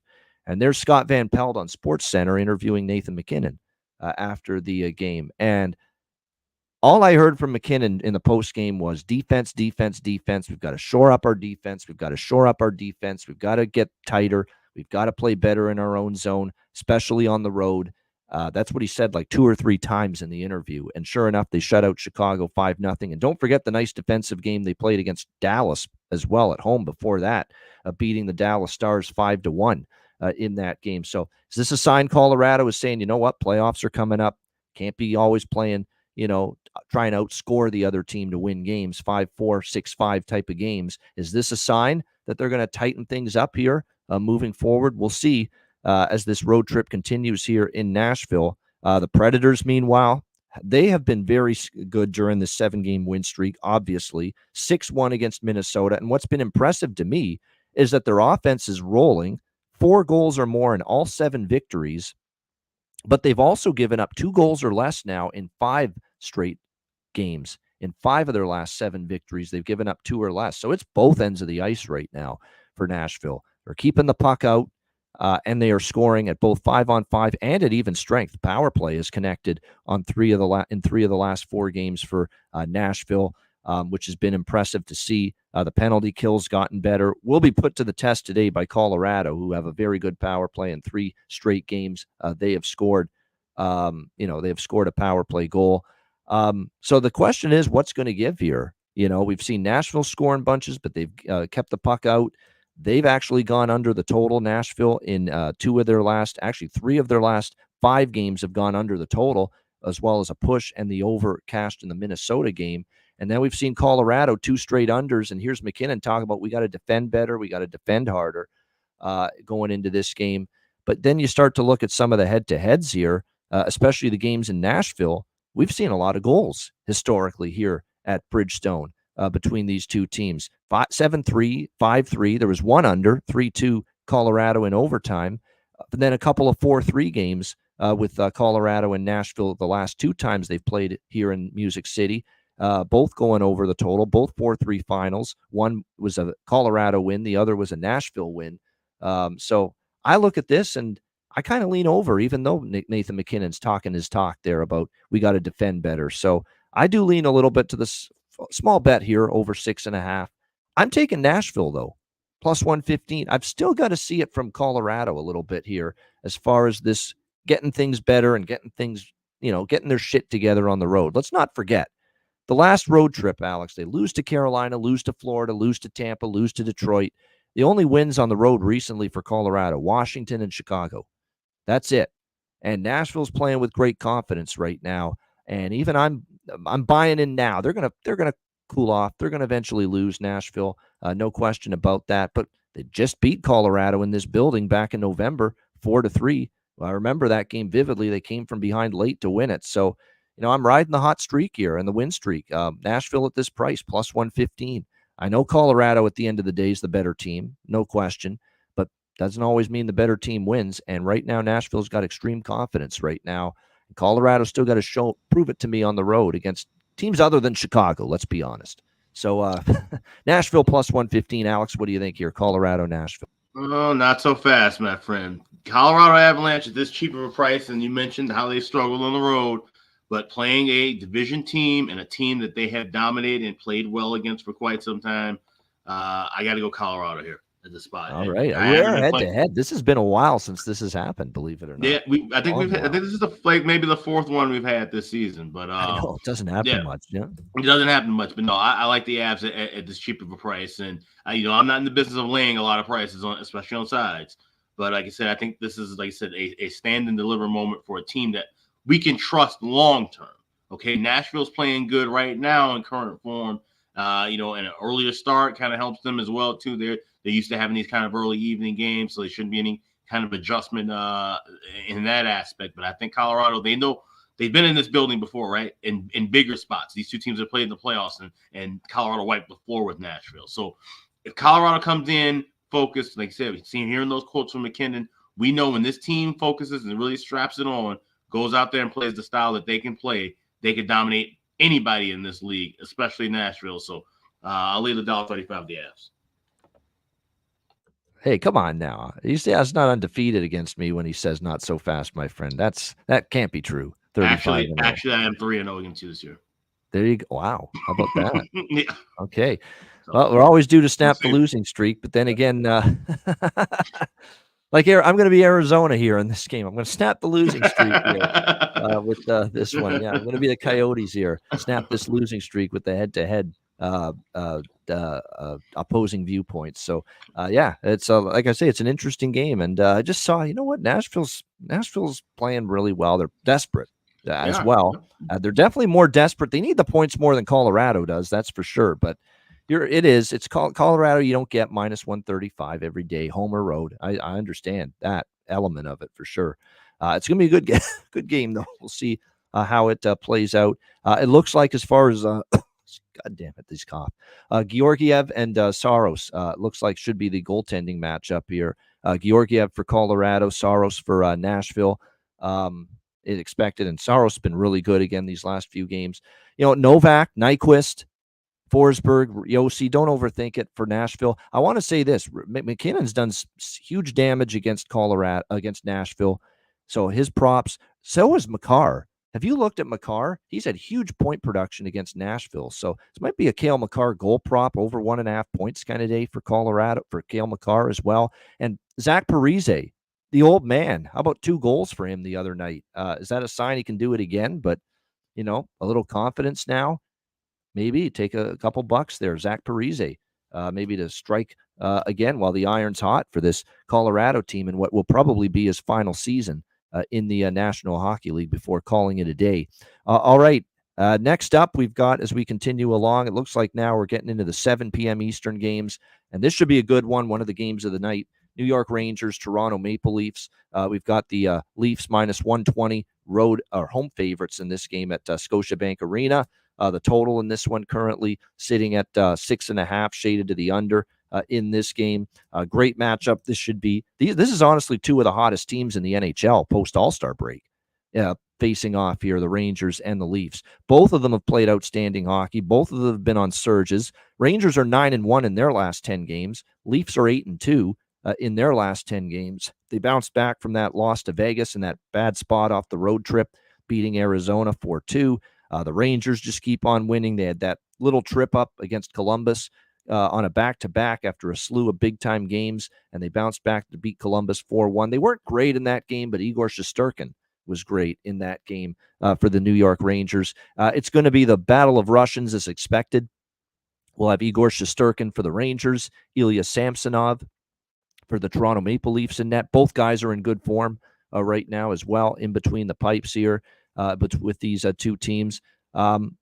And there's Scott Van Pelt on SportsCenter interviewing Nathan MacKinnon after the game. And all I heard from MacKinnon in the postgame was defense, defense, defense. We've got to shore up our defense. We've got to shore up our defense. We've got to get tighter. We've got to play better in our own zone, especially on the road. That's what he said like 2 or 3 times in the interview. And sure enough, they shut out Chicago 5-0. And don't forget the nice defensive game they played against Dallas as well at home before that, beating the Dallas Stars 5-1 in that game. So is this a sign Colorado is saying, you know what, playoffs are coming up. Can't be always playing, trying to outscore the other team to win games, 5-4, 6-5 type of games. Is this a sign that they're going to tighten things up here moving forward? We'll see as this road trip continues here in Nashville. The Predators, meanwhile, they have been very good during this 7-game win streak, obviously. 6-1 against Minnesota. And what's been impressive to me is that their offense is rolling, 4 goals or more in all 7 victories. But they've also given up 2 goals or less now in 5 straight games. In 5 of their last 7 victories, they've given up 2 or less. So it's both ends of the ice right now for Nashville. They're keeping the puck out, and they are scoring at both 5-on-5 and at even strength. Power play is connected on 3 of the last 4 games for Nashville, which has been impressive to see. The penalty kill's gotten better. Will be put to the test today by Colorado, who have a very good power play in 3 straight games. They have scored, they have scored a power play goal. So the question is, what's going to give here? We've seen Nashville scoring bunches, but they've kept the puck out. They've actually gone under the total. Nashville in 3 of their last 5 games have gone under the total, as well as a push and the over cashed in the Minnesota game. And then we've seen Colorado 2 straight unders. And here's MacKinnon talking about we got to defend better. We got to defend harder going into this game. But then you start to look at some of the head-to-heads here, especially the games in Nashville. We've seen a lot of goals historically here at Bridgestone between these 2 teams. 7-3, 5-3. There was 1 under, 3-2 Colorado in overtime. But then a couple of 4-3 games with Colorado and Nashville the last 2 times they've played here in Music City. Both going over the total, both 4-3 finals. One was a Colorado win. The other was a Nashville win. So I look at this and I kind of lean over, even though Nathan MacKinnon's talking his talk there about we got to defend better. So I do lean a little bit to this small bet here over 6.5. I'm taking Nashville, though, plus 115. I've still got to see it from Colorado a little bit here as far as this getting things better and getting things, getting their shit together on the road. Let's not forget. The last road trip, Alex, they lose to Carolina, lose to Florida, lose to Tampa, lose to Detroit. The only wins on the road recently for Colorado, Washington and Chicago. That's it. And Nashville's playing with great confidence right now. And even I'm buying in now. They're gonna cool off. They're gonna eventually lose, Nashville. No question about that. But they just beat Colorado in this building back in November, 4-3. Well, I remember that game vividly. They came from behind late to win it. So I'm riding the hot streak here and the win streak. Nashville at this price, plus 115. I know Colorado at the end of the day is the better team, no question, but doesn't always mean the better team wins. And right now, Nashville's got extreme confidence right now. Colorado's still got to prove it to me on the road against teams other than Chicago, let's be honest. So Nashville plus 115. Alex, what do you think here? Colorado, Nashville. Oh, not so fast, my friend. Colorado Avalanche at this cheap of a price, and you mentioned how they struggled on the road, but playing a division team and a team that they have dominated and played well against for quite some time, I got to go Colorado here at the spot. All right, we're head-to-head. This has been a while since this has happened, believe it or not. Yeah, I think this is maybe the fourth one we've had this season, but I know it doesn't happen much. Yeah, it doesn't happen much, but no, I like the Avs at this cheap of a price, and I'm not in the business of laying a lot of prices on, especially on sides. But like I said, I think this is, like I said, a stand and deliver moment for a team that we can trust long term. Okay, Nashville's playing good right now in current form. And an earlier start kind of helps them as well too. They're used to having these kind of early evening games, so there shouldn't be any kind of adjustment in that aspect. But I think Colorado, they know they've been in this building before, right? In bigger spots. These two teams have played in the playoffs, and Colorado wiped the floor with Nashville. So if Colorado comes in focused, like I said, we've seen hearing those quotes from McKinnon, we know when this team focuses and really straps it on, goes out there and plays the style that they can play, they can dominate anybody in this league, especially Nashville. So I'll leave the $1.35 the Avs. Hey, come on now. You say that's not undefeated against me when he says not so fast, my friend. That can't be true. Actually, I am 3-0 against you this year. There you go. Wow. How about that? Yeah. Okay. Well, we're always due to snap the losing streak, but then again, like here, I'm going to be Arizona here in this game. I'm going to snap the losing streak here with this one. Yeah, I'm going to be the Coyotes here. Snap this losing streak with the head-to-head opposing viewpoints. So, it's like I say, it's an interesting game, and I just saw, you know what, Nashville's playing really well. They're desperate as well. They're definitely more desperate. They need the points more than Colorado does. That's for sure. But it's called Colorado. You don't get minus 135 every day, home or road. I understand that element of it for sure. It's going to be a good game though. We'll see how it plays out. It looks like, as far as God damn it, this cough. Georgiev and Saros looks like should be the goaltending matchup here. Georgiev for Colorado, Saros for Nashville. It expected, and Saros has been really good again these last few games. Novak, Nyquist, Forsberg, Yossi, don't overthink it for Nashville. I want to say this: McKinnon's done huge damage against Nashville, so his props. So is Makar. Have you looked at Makar? He's had huge point production against Nashville, so this might be a Cale Makar goal prop over 1.5 points kind of day for Colorado for Cale Makar as well. And Zach Parise, the old man. How about 2 goals for him the other night? Is that a sign he can do it again? But a little confidence now. Maybe take a couple bucks there. Zach Parise, maybe to strike again while the iron's hot for this Colorado team in what will probably be his final season in the National Hockey League before calling it a day. All right. Next up, we've got, as we continue along, it looks like now we're getting into the 7 p.m. Eastern games, and this should be a good one of the games of the night. New York Rangers, Toronto Maple Leafs. We've got the Leafs minus 120 road or home favorites in this game at Scotiabank Arena. The total in this one currently sitting at 6.5, shaded to the under in this game. Great matchup. This should be. This is honestly 2 of the hottest teams in the NHL post All-Star break. Facing off here, the Rangers and the Leafs. Both of them have played outstanding hockey. Both of them have been on surges. Rangers are 9-1 in their last 10 games. Leafs are 8-2 in their last 10 games. They bounced back from that loss to Vegas and that bad spot off the road trip, beating Arizona 4-2. The Rangers just keep on winning. They had that little trip up against Columbus on a back-to-back after a slew of big-time games, and they bounced back to beat Columbus 4-1. They weren't great in that game, but Igor Shesterkin was great in that game for the New York Rangers. It's going to be the battle of Russians as expected. We'll have Igor Shesterkin for the Rangers, Ilya Samsonov for the Toronto Maple Leafs in net. Both guys are in good form right now as well, in between the pipes here. But with these 2 teams,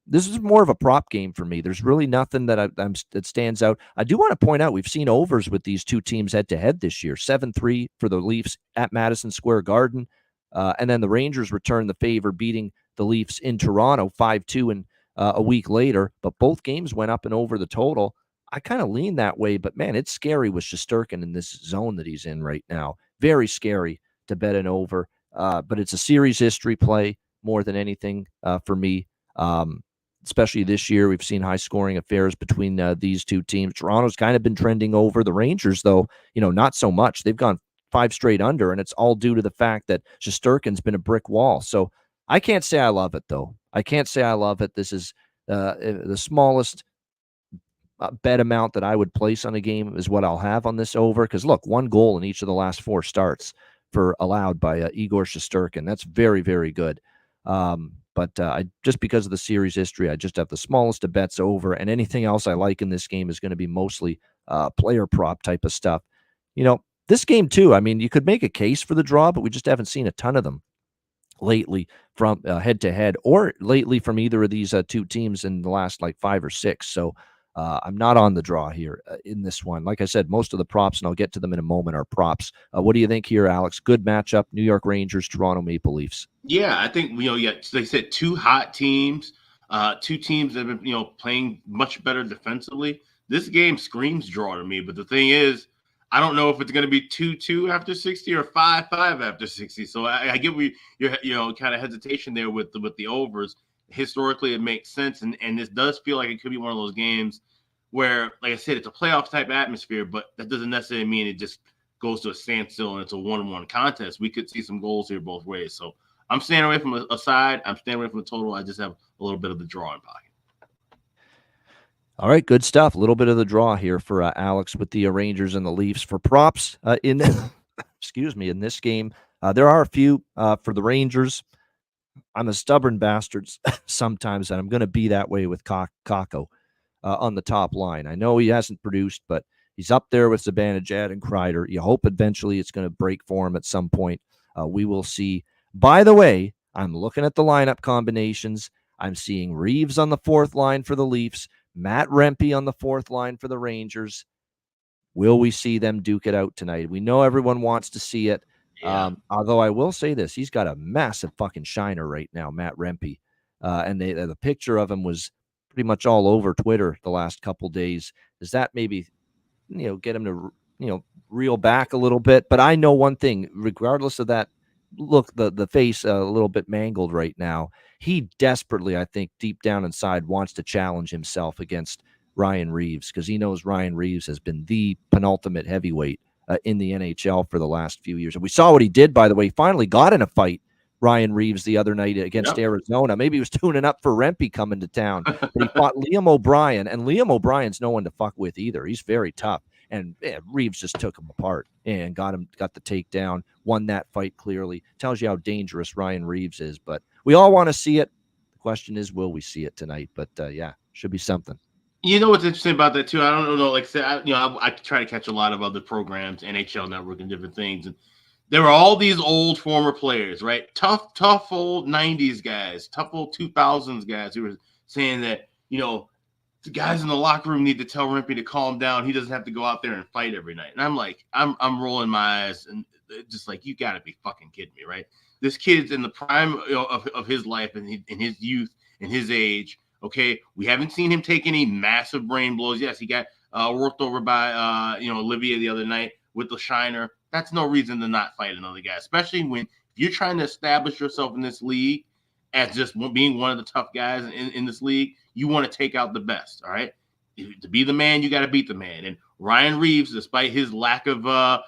this is more of a prop game for me. There's really nothing that that stands out. I do want to point out we've seen overs with these 2 teams head-to-head this year. 7-3 for the Leafs at Madison Square Garden, and then the Rangers return the favor, beating the Leafs in Toronto 5-2 and a week later. But both games went up and over the total. I kind of lean that way, but man, it's scary with Shesterkin in this zone that he's in right now. Very scary to bet an over. But it's a series history play more than anything for me. Especially this year, we've seen high scoring affairs between these two teams. Toronto's kind of been trending over. The Rangers, though, not so much. They've gone 5 straight under, and it's all due to the fact that Shesterkin's been a brick wall. So I can't say I love it, though. I can't say I love it. This is the smallest bet amount that I would place on a game is what I'll have on this over. Because look, 1 goal in each of the last 4 starts for allowed by Igor Shesterkin. That's very, very good. But I just because of the series history, I just have the smallest of bets over, and anything else I like in this game is going to be mostly player prop type of stuff. This game too, I mean, you could make a case for the draw, but we just haven't seen a ton of them lately from head to head, or lately from either of these 2 teams in the last like 5 or 6. So I'm not on the draw here in this one. Like I said, most of the props, and I'll get to them in a moment, are props. What do you think here, Alex? Good matchup, New York Rangers, Toronto Maple Leafs. Yeah, I think, they said 2 hot teams, 2 teams that have been, playing much better defensively. This game screams draw to me, but the thing is, I don't know if it's going to be 2-2 after 60 or 5-5 after 60. So I get your kind of hesitation there with the overs. Historically, it makes sense, and this does feel like it could be one of those games where, like I said, it's a playoff type atmosphere, but that doesn't necessarily mean it just goes to a standstill and it's a 1-1 contest. We could see some goals here both ways. So I'm staying away from a side. I'm staying away from the total. I just have a little bit of the draw in pocket. All right, good stuff. A little bit of the draw here for Alex with the Rangers and the Leafs for props in in this game. There are a few for the Rangers. I'm a stubborn bastard sometimes, and I'm going to be that way with Kakko on the top line. I know he hasn't produced, but he's up there with Zibanejad and Kreider. You hope eventually it's going to break for him at some point. We will see. By the way, I'm looking at the lineup combinations. I'm seeing Reeves on the 4th line for the Leafs, Matt Rempe on the 4th line for the Rangers. Will we see them duke it out tonight? We know everyone wants to see it. Yeah. Although I will say this, he's got a massive fucking shiner right now, Matt Rempe. And the picture of him was pretty much all over Twitter the last couple days. Does that maybe, get him to, reel back a little bit? But I know one thing, regardless of that, look, the face a little bit mangled right now. He desperately, I think, deep down inside wants to challenge himself against Ryan Reeves because he knows Ryan Reeves has been the penultimate heavyweight in the NHL for the last few years. And we saw what he did, by the way. He finally got in a fight, Ryan Reeves, the other night against Arizona. Maybe he was tuning up for Rempe coming to town. But he fought Liam O'Brien, and Liam O'Brien's no one to fuck with either. He's very tough. And Reeves just took him apart and got the takedown, won that fight clearly. Tells you how dangerous Ryan Reeves is. But we all want to see it. The question is, will we see it tonight? But should be something. You know what's interesting about that too? I don't know. Like I said, I try to catch a lot of other programs, NHL Network, and different things. And there were all these old former players, right? Tough old '90s guys, tough old 2000s guys who were saying that the guys in the locker room need to tell Rempe to calm down. He doesn't have to go out there and fight every night. And I'm like, I'm rolling my eyes and just like, you got to be fucking kidding me, right? This kid's in the prime of his life and in his youth and his age. Okay, we haven't seen him take any massive brain blows. Yes, he got worked over by Olivia the other night with the shiner. That's no reason to not fight another guy, especially when you're trying to establish yourself in this league as just being one of the tough guys in this league. You want to take out the best, all right? To be the man, you got to beat the man. And Ryan Reeves, despite his lack of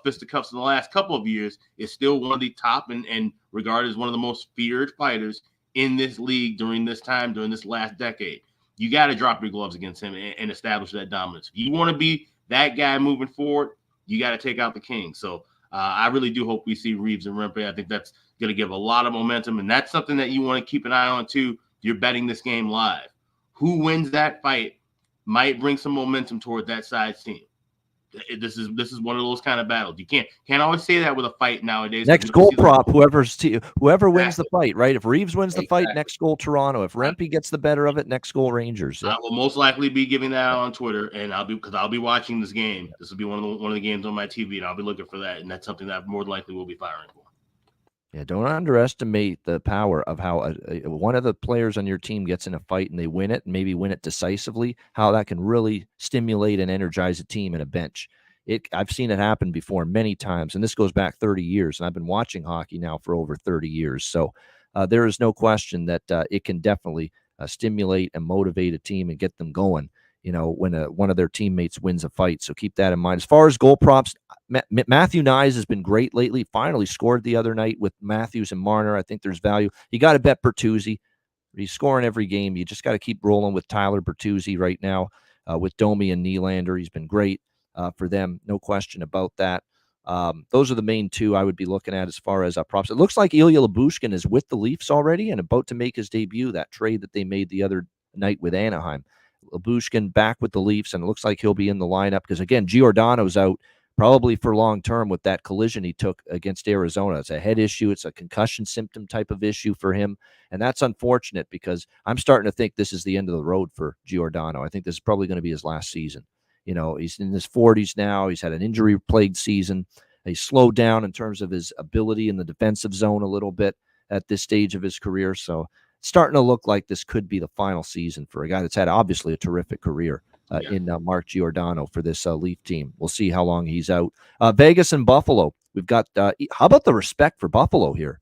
fisticuffs in the last couple of years, is still one of the top and regarded as one of the most feared fighters in this league during this time, during this last decade. You got to drop your gloves against him and establish that dominance. If you want to be that guy moving forward, you got to take out the king. So I really do hope we see Reeves and Rempe. I think that's going to give a lot of momentum, and that's something that you want to keep an eye on too. You're betting this game live. Who wins that fight might bring some momentum toward that side's team. This is one of those kind of battles. You can't always say that with a fight nowadays. Next goal prop, whoever wins the fight, right? If Reeves wins the fight, next goal Toronto. If Rempe gets the better of it, next goal Rangers. I will most likely be giving that out on Twitter, and I'll be watching this game. This will be one of the games on my TV, and I'll be looking for that, and that's something that I more likely will be firing for. Yeah, don't underestimate the power of how one of the players on your team gets in a fight and they win it, and maybe win it decisively, how that can really stimulate and energize a team and a bench. I've seen it happen before many times, and this goes back 30 years, and I've been watching hockey now for over 30 years. So there is no question that it can definitely stimulate and motivate a team and get them going, when one of their teammates wins a fight. So keep that in mind. As far as goal props, Matthew Nyes has been great lately. Finally scored the other night with Matthews and Marner. I think there's value. You got to bet Bertuzzi. He's scoring every game. You just got to keep rolling with Tyler Bertuzzi right now with Domi and Nylander. He's been great for them. No question about that. Those are the main two I would be looking at as far as props. It looks like Ilya Lyubushkin is with the Leafs already and about to make his debut, that trade that they made the other night with Anaheim. Lyubushkin back with the Leafs, and it looks like he'll be in the lineup because, again, Giordano's out probably for long term with that collision he took against Arizona. It's a head issue. It's a concussion symptom type of issue for him. And that's unfortunate because I'm starting to think this is the end of the road for Giordano. I think this is probably going to be his last season. He's in his 40s now. He's had an injury-plagued season. He's slowed down in terms of his ability in the defensive zone a little bit at this stage of his career. So it's starting to look like this could be the final season for a guy that's had obviously a terrific career. In Mark Giordano for this Leaf team. We'll see how long he's out. Vegas and Buffalo. We've got, how about the respect for Buffalo here?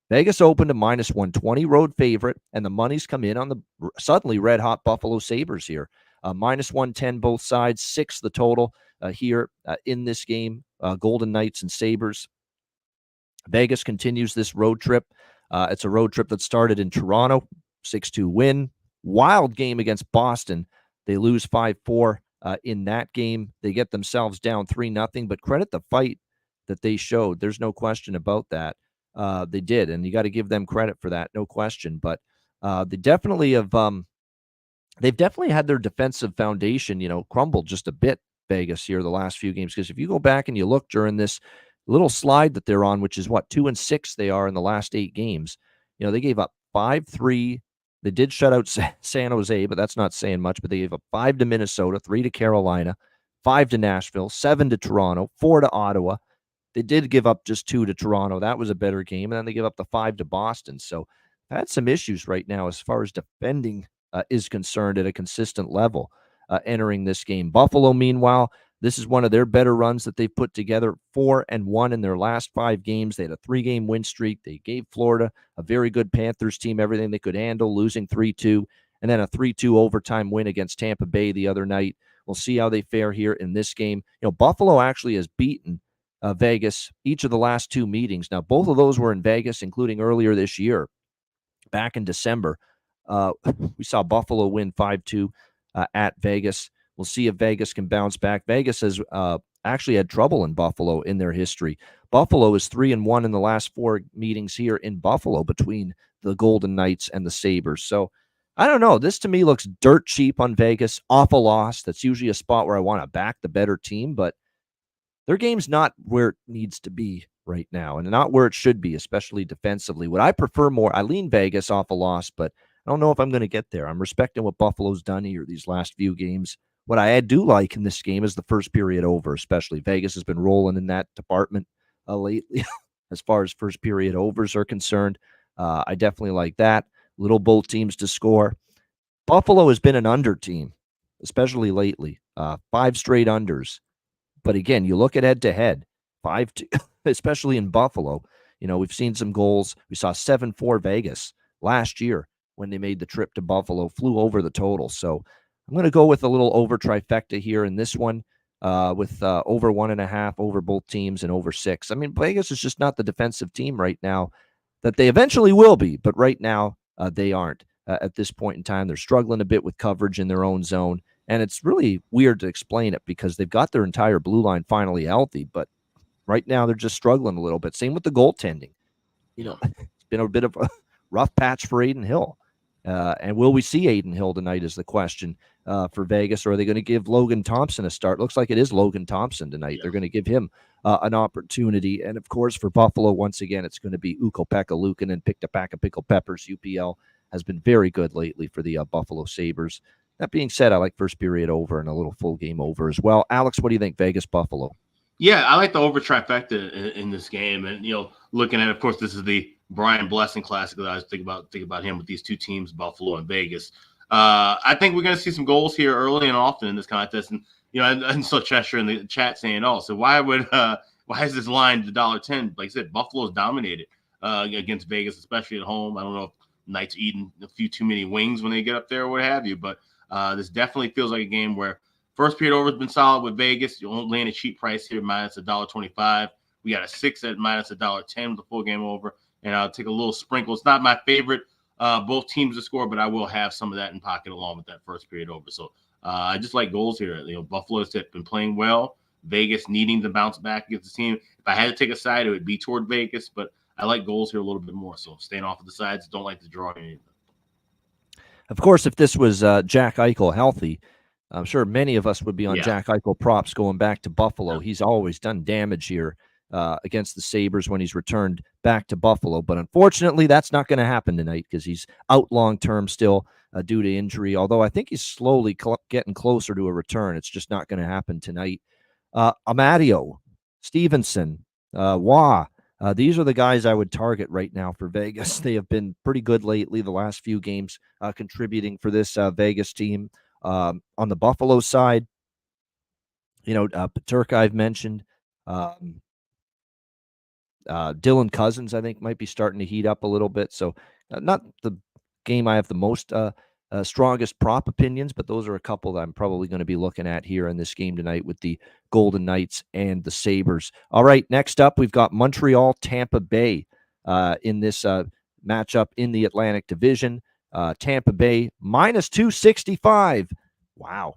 Vegas opened a -120 road favorite, and the money's come in on the suddenly red-hot Buffalo Sabres here. -110 both sides, 6 the total here in this game. Golden Knights and Sabres. Vegas continues this road trip. It's a road trip that started in Toronto, 6-2 win. Wild game against Boston. They lose 5-4 in that game. They get themselves down 3-0, but credit the fight that they showed. There's no question about that. They did, and you got to give them credit for that, no question. But they definitely have. They've definitely had their defensive foundation, crumbled just a bit. Vegas here the last few games, because if you go back and you look during this little slide that they're on, which is 2-6 they are in the last 8 games. They gave up 5-3. They did shut out San Jose, but that's not saying much. But they gave up 5 to Minnesota, 3 to Carolina, 5 to Nashville, 7 to Toronto, 4 to Ottawa. They did give up just 2 to Toronto. That was a better game. And then they give up the 5 to Boston. So I had some issues right now as far as defending is concerned at a consistent level entering this game. Buffalo, meanwhile, this is one of their better runs that they've put together, 4-1 in their last 5 games. They had a 3-game win streak. They gave Florida, a very good Panthers team, everything they could handle, losing 3-2, and then a 3-2 overtime win against Tampa Bay the other night. We'll see how they fare here in this game. Buffalo actually has beaten Vegas each of the last 2 meetings. Now, both of those were in Vegas, including earlier this year, back in December. We saw Buffalo win 5-2 at Vegas. We'll see if Vegas can bounce back. Vegas has actually had trouble in Buffalo in their history. Buffalo is 3-1 in the last 4 meetings here in Buffalo between the Golden Knights and the Sabres. So I don't know. This to me looks dirt cheap on Vegas. Off a loss. That's usually a spot where I want to back the better team, but their game's not where it needs to be right now and not where it should be, especially defensively. What I prefer more, I lean Vegas off a loss, but I don't know if I'm going to get there. I'm respecting what Buffalo's done here these last few games. What I do like in this game is the first period over, especially. Vegas has been rolling in that department lately as far as first period overs are concerned. I definitely like that. Little both teams to score. Buffalo has been an under team, especially lately. 5 straight unders. But again, you look at head-to-head, 5-2, especially in Buffalo. We've seen some goals. We saw 7-4 Vegas last year when they made the trip to Buffalo, flew over the total. So I'm going to go with a little over trifecta here in this one with over 1.5 over both teams and over 6. I mean, Vegas is just not the defensive team right now that they eventually will be, but right now they aren't. At this point in time, they're struggling a bit with coverage in their own zone, and it's really weird to explain it because they've got their entire blue line finally healthy, but right now they're just struggling a little bit. Same with the goaltending. It's been a bit of a rough patch for Adin Hill. And will we see Adin Hill tonight is the question for Vegas, or are they going to give Logan Thompson a start? Looks like it is Logan Thompson tonight. They're going to give him an opportunity. And, of course, for Buffalo, once again, it's going to be Ukko-Pekka Luukkonen, picked a pack of pickle peppers. UPL has been very good lately for the Buffalo Sabres. That being said, I like first period over and a little full game over as well. Alex, what do you think, Vegas, Buffalo? Yeah, I like the over trifecta in this game, and looking at, of course, this is the Brian Blessing Classic that I was thinking about him with these two teams, Buffalo and Vegas. I think we're going to see some goals here early and often in this contest, and I saw Cheshire in the chat saying, "Oh, so why is this line $1.10?" Like I said, Buffalo's dominated against Vegas, especially at home. I don't know if Knights eating a few too many wings when they get up there or what have you, but this definitely feels like a game where first period over has been solid with Vegas. You won't land a cheap price here, minus $1.25. We got a 6 at minus $1.10 with the full game over. And I'll take a little sprinkle. It's not my favorite, both teams to score, but I will have some of that in pocket along with that first period over. So I just like goals here. Buffalo's been playing well. Vegas needing to bounce back against the team. If I had to take a side, it would be toward Vegas, but I like goals here a little bit more. So staying off of the sides, don't like to draw anything. Of course, if this was Jack Eichel healthy, I'm sure many of us would be on Jack Eichel props going back to Buffalo. He's always done damage here against the Sabres when he's returned back to Buffalo. But unfortunately, that's not going to happen tonight because he's out long-term still due to injury, although I think he's slowly getting closer to a return. It's just not going to happen tonight. Amadio, Stevenson, Waugh, these are the guys I would target right now for Vegas. They have been pretty good lately, the last few games contributing for this Vegas team. On the Buffalo side, Paterka I've mentioned. Dylan Cousins, I think, might be starting to heat up a little bit. So not the game I have the most strongest prop opinions, but those are a couple that I'm probably going to be looking at here in this game tonight with the Golden Knights and the Sabres. All right, next up, we've got Montreal, Tampa Bay in this matchup in the Atlantic Division. Tampa Bay minus 265. Wow.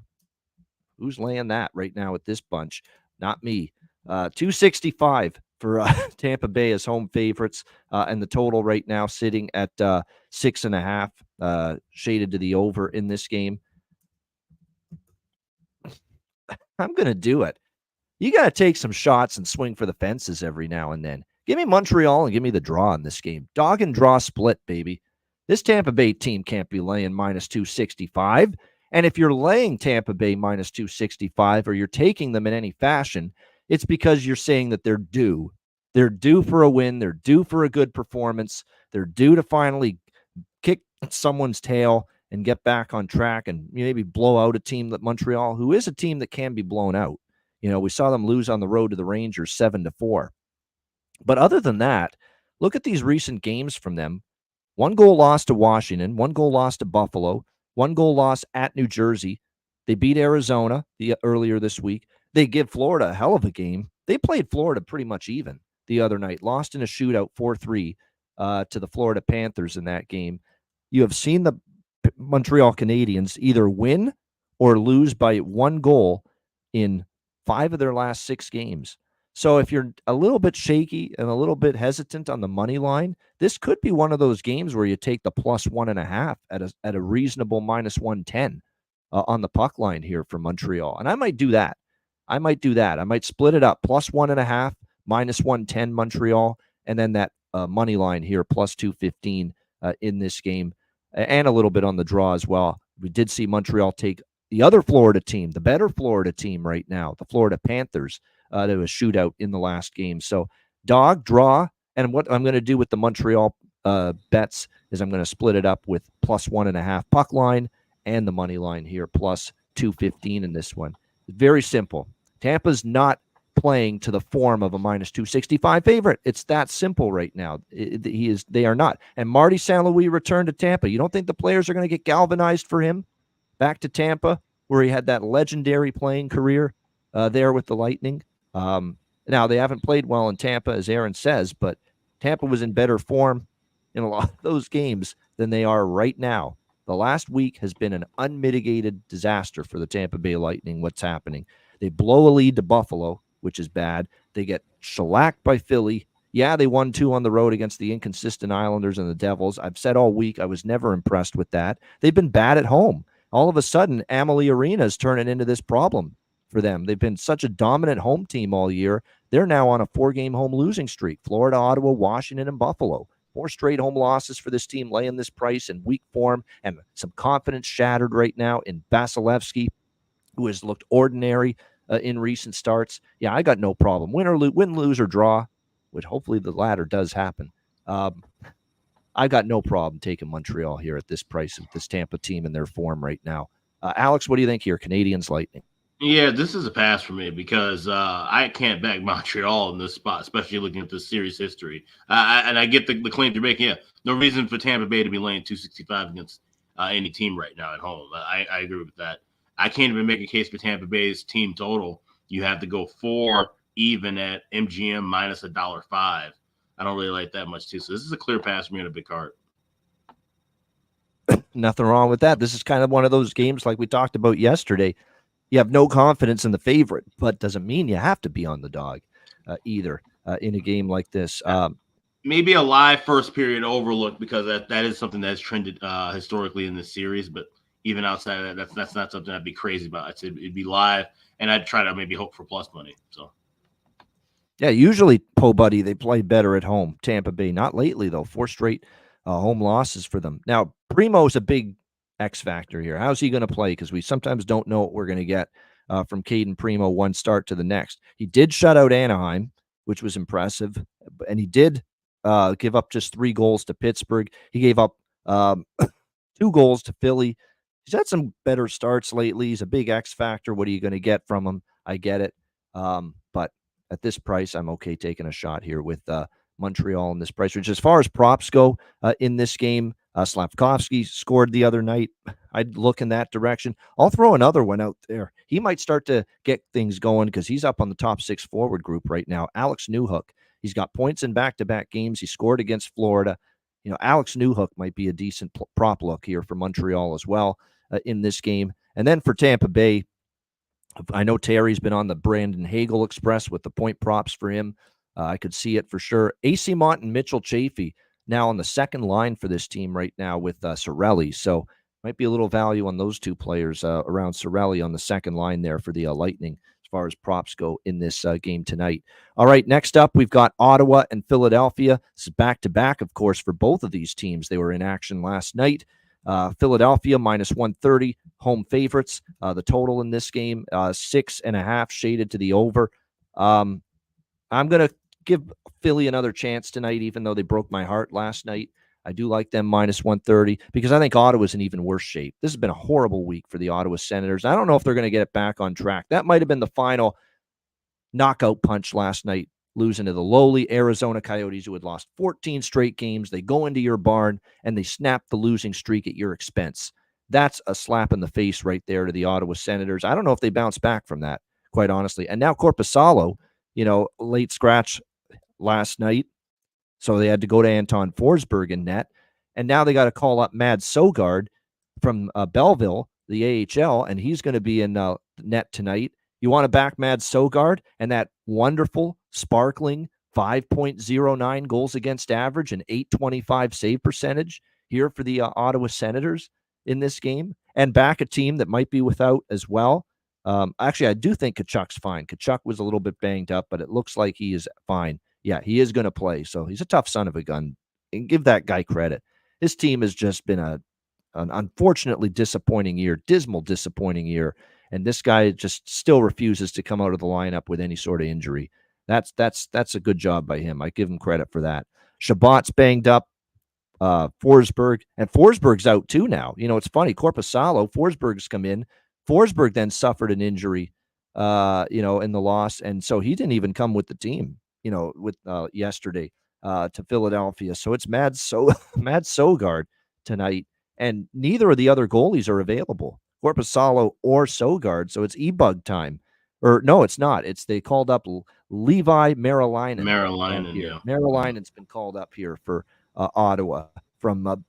Who's laying that right now with this bunch? Not me. 265 for Tampa Bay as home favorites. And the total right now sitting at 6.5, shaded to the over in this game. I'm going to do it. You got to take some shots and swing for the fences every now and then. Give me Montreal and give me the draw in this game. Dog and draw split, baby. This Tampa Bay team can't be laying minus 265. And if you're laying Tampa Bay minus 265 or you're taking them in any fashion, it's because you're saying that they're due. They're due for a win. They're due for a good performance. They're due to finally kick someone's tail and get back on track and maybe blow out a team that Montreal, who is a team that can be blown out. We saw them lose on the road to the Rangers 7-4. But other than that, look at these recent games from them. 1 goal loss to Washington, 1 goal loss to Buffalo, 1 goal loss at New Jersey. They beat Arizona earlier this week. They give Florida a hell of a game. They played Florida pretty much even the other night, lost in a shootout 4-3 to the Florida Panthers in that game. You have seen the Montreal Canadiens either win or lose by 1 goal in 5 of their last 6 games. So if you're a little bit shaky and a little bit hesitant on the money line, this could be one of those games where you take the plus 1.5 at a reasonable minus 110 on the puck line here for Montreal. And I might do that. I might split it up, plus 1.5, minus 110 Montreal, and then that money line here, plus 215 in this game, and a little bit on the draw as well. We did see Montreal take the other Florida team, the better Florida team right now, the Florida Panthers, to a shootout in the last game. So dog, draw, and what I'm going to do with the Montreal bets is I'm going to split it up with plus 1.5 puck line and the money line here, plus 215 in this one. Very simple. Tampa's not playing to the form of a minus 265 favorite. It's that simple right now. They are not. And Marty St. Louis returned to Tampa. You don't think the players are going to get galvanized for him back to Tampa, where he had that legendary playing career there with the Lightning? Now, they haven't played well in Tampa, as Aaron says, but Tampa was in better form in a lot of those games than they are right now. The last week has been an unmitigated disaster for the Tampa Bay Lightning, what's happening. They blow a lead to Buffalo, which is bad. They get shellacked by Philly. Yeah, they won 2 on the road against the inconsistent Islanders and the Devils. I've said all week I was never impressed with that. They've been bad at home. All of a sudden, Amalie Arena is turning into this problem for them. They've been such a dominant home team all year. They're now on a 4-game home losing streak. Florida, Ottawa, Washington, and Buffalo. 4 straight home losses for this team, laying this price in weak form, and some confidence shattered right now in Vasilevsky, who has looked ordinary in recent starts. Yeah, I got no problem. Win, lose, or draw, which hopefully the latter does happen. I got no problem taking Montreal here at this price of this Tampa team in their form right now. Alex, what do you think here? Canadiens Lightning. Yeah, this is a pass for me because I can't back Montreal in this spot, especially looking at the series history. And I get the claim you're making. Yeah, no reason for Tampa Bay to be laying 265 against any team right now at home. I agree with that. I can't even make a case for Tampa Bay's team total. You have to go 4 even at MGM minus $1.05. I don't really like that much too. So this is a clear pass for me on a big card. Nothing wrong with that. This is kind of one of those games like we talked about yesterday. You have no confidence in the favorite, but doesn't mean you have to be on the dog either in a game like this. Maybe a live first period overlook because that is something that's trended historically in this series. But even outside of that, that's not something I'd be crazy about. I'd say it'd be live, and I'd try to maybe hope for plus money. So, yeah, usually, Buddy, they play better at home. Tampa Bay, not lately though. 4 straight home losses for them. Now, Primo's a big X factor here. How's he going to play? Because we sometimes don't know what we're going to get from Caden Primo one start to the next. He did shut out Anaheim, which was impressive, and he did give up just 3 goals to Pittsburgh. He gave up 2 goals to Philly. He's had some better starts lately. He's a big X factor. What are you going to get from him? I get it. But at this price, I'm okay taking a shot here with Montreal in this price range. As far as props go in this game, Slavkovsky scored the other night. I'd look in that direction. I'll throw another one out there. He might start to get things going because he's up on the top 6 forward group right now. Alex Newhook. He's got points in back-to-back games. He scored against Florida. Alex Newhook might be a decent prop look here for Montreal as well in this game. And then for Tampa Bay, I know Terry's been on the Brandon Hagel Express with the point props for him. I could see it for sure. AC Mont and Mitchell Chafee now on the second line for this team right now with Cirelli. So might be a little value on those 2 players around Cirelli on the second line there for the Lightning as far as props go in this game tonight. All right, next up, we've got Ottawa and Philadelphia. This is back-to-back, of course, for both of these teams. They were in action last night. Philadelphia minus 130, home favorites. The total in this game, 6.5 shaded to the over. I'm going to give Philly another chance tonight, even though they broke my heart last night. I do like them minus 130 because I think Ottawa's in even worse shape. This has been a horrible week for the Ottawa Senators. I don't know if they're going to get it back on track. That might have been the final knockout punch last night, losing to the lowly Arizona Coyotes, who had lost 14 straight games. They go into your barn and they snap the losing streak at your expense. That's a slap in the face right there to the Ottawa Senators. I don't know if they bounce back from that, quite honestly. And now Korpisalo, late scratch last night. So they had to go to Anton Forsberg in net. And now they got to call up Mads Sogard from Belleville, the AHL, and he's going to be in net tonight. You want to back Mads Sogard and that wonderful, sparkling 5.09 goals against average and 825 save percentage here for the Ottawa Senators in this game, and back a team that might be without as well. Actually, I do think Tkachuk's fine. Tkachuk was a little bit banged up, but it looks like he is fine. Yeah, he is going to play. So he's a tough son of a gun. And give that guy credit. His team has just been an unfortunately disappointing year, dismal disappointing year. And this guy just still refuses to come out of the lineup with any sort of injury. That's a good job by him. I give him credit for that. Shabbat's banged up. Forsberg, and Forsberg's out too now. It's funny. Korpisalo, Forsberg's come in. Forsberg then suffered an injury, in the loss, and so he didn't even come with the team. With yesterday to Philadelphia. So it's Mads Sogard tonight, and neither of the other goalies are available, Korpisalo or Sogard. So it's e-bug time. Or no, it's not. They called up Levi Marilainen. Marilainen's been called up here for Ottawa from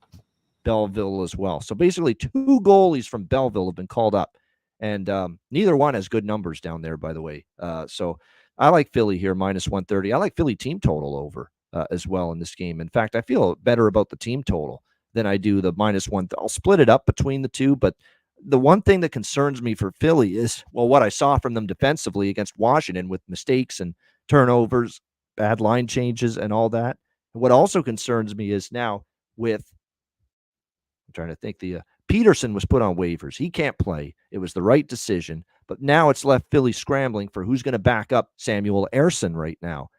Belleville as well. So basically 2 goalies from Belleville have been called up, and neither one has good numbers down there, by the way. So I like Philly here, minus 130. I like Philly team total over as well in this game. In fact, I feel better about the team total than I do the minus 1. I'll split it up between the two, but the one thing that concerns me for Philly is, what I saw from them defensively against Washington with mistakes and turnovers, bad line changes, and all that. What also concerns me is now with, I'm trying to think, the Peterson was put on waivers. He can't play. It was the right decision. But now it's left Philly scrambling for who's going to back up Samuel Ersson right now,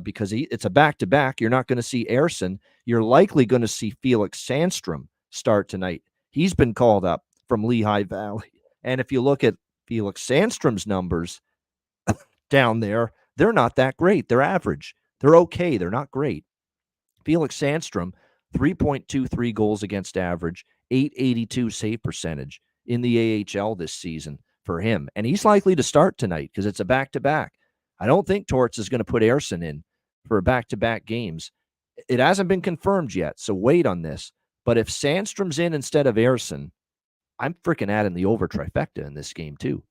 because it's a back-to-back. You're not going to see Ersson. You're likely going to see Felix Sandstrom start tonight. He's been called up from Lehigh Valley. And if you look at Felix Sandstrom's numbers down there, they're not that great. They're average. They're okay. They're not great. Felix Sandstrom, 3.23 goals against average, 882 save percentage in the AHL this season for him. And he's likely to start tonight because it's a back-to-back. I don't think Torts is going to put Ersson in for back-to-back games. It hasn't been confirmed yet, so wait on this. But if Sandstrom's in instead of Ersson, I'm freaking adding the over trifecta in this game too.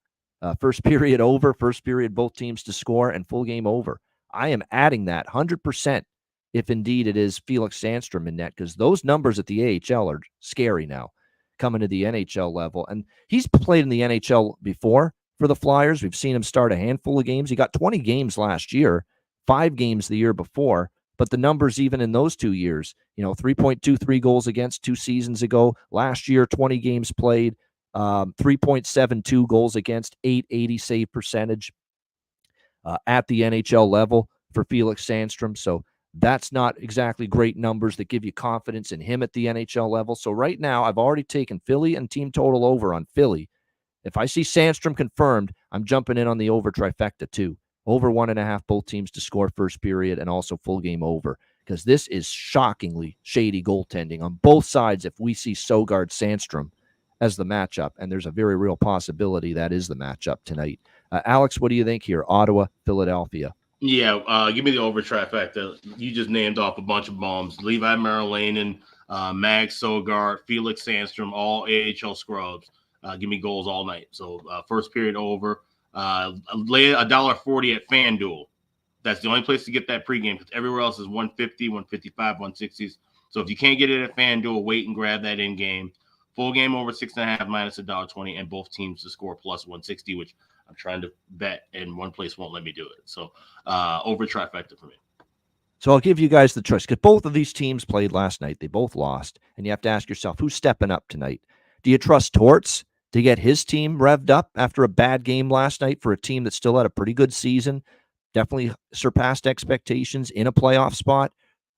First period over, first period both teams to score, and full game over. I am adding that 100% if indeed it is Felix Sandstrom in net, because those numbers at the AHL are scary now coming to the NHL level. And he's played in the NHL before for the Flyers. We've seen him start a handful of games. He got 20 games last year, 5 games the year before. But the numbers even in those 2 years, 3.23 goals against 2 seasons ago. Last year, 20 games played, 3.72 goals against, 880 save percentage at the NHL level for Felix Sandstrom. So that's not exactly great numbers that give you confidence in him at the NHL level. So right now, I've already taken Philly and team total over on Philly. If I see Sandstrom confirmed, I'm jumping in on the over trifecta too. Over 1.5, both teams to score first period, and also full game over, because this is shockingly shady goaltending on both sides if we see Sogard Sandstrom as the matchup, and there's a very real possibility that is the matchup tonight. Alex, what do you think here? Ottawa, Philadelphia. Yeah, give me the over trifecta. You just named off a bunch of bombs. Levi Merlanen, Mag Sogard, Felix Sandstrom, all AHL scrubs. Give me goals all night. So first period over. Lay $1.40 at FanDuel. That's the only place to get that pregame, because everywhere else is 150, 155, 160s. So if you can't get it at FanDuel, wait and grab that in game. Full game over 6.5 minus $1.20, and both teams to score plus 160, which I'm trying to bet, and one place won't let me do it. So over trifecta for me. So I'll give you guys the choice, because both of these teams played last night. They both lost, and you have to ask yourself, who's stepping up tonight? Do you trust Torts to get his team revved up after a bad game last night for a team that still had a pretty good season, definitely surpassed expectations in a playoff spot?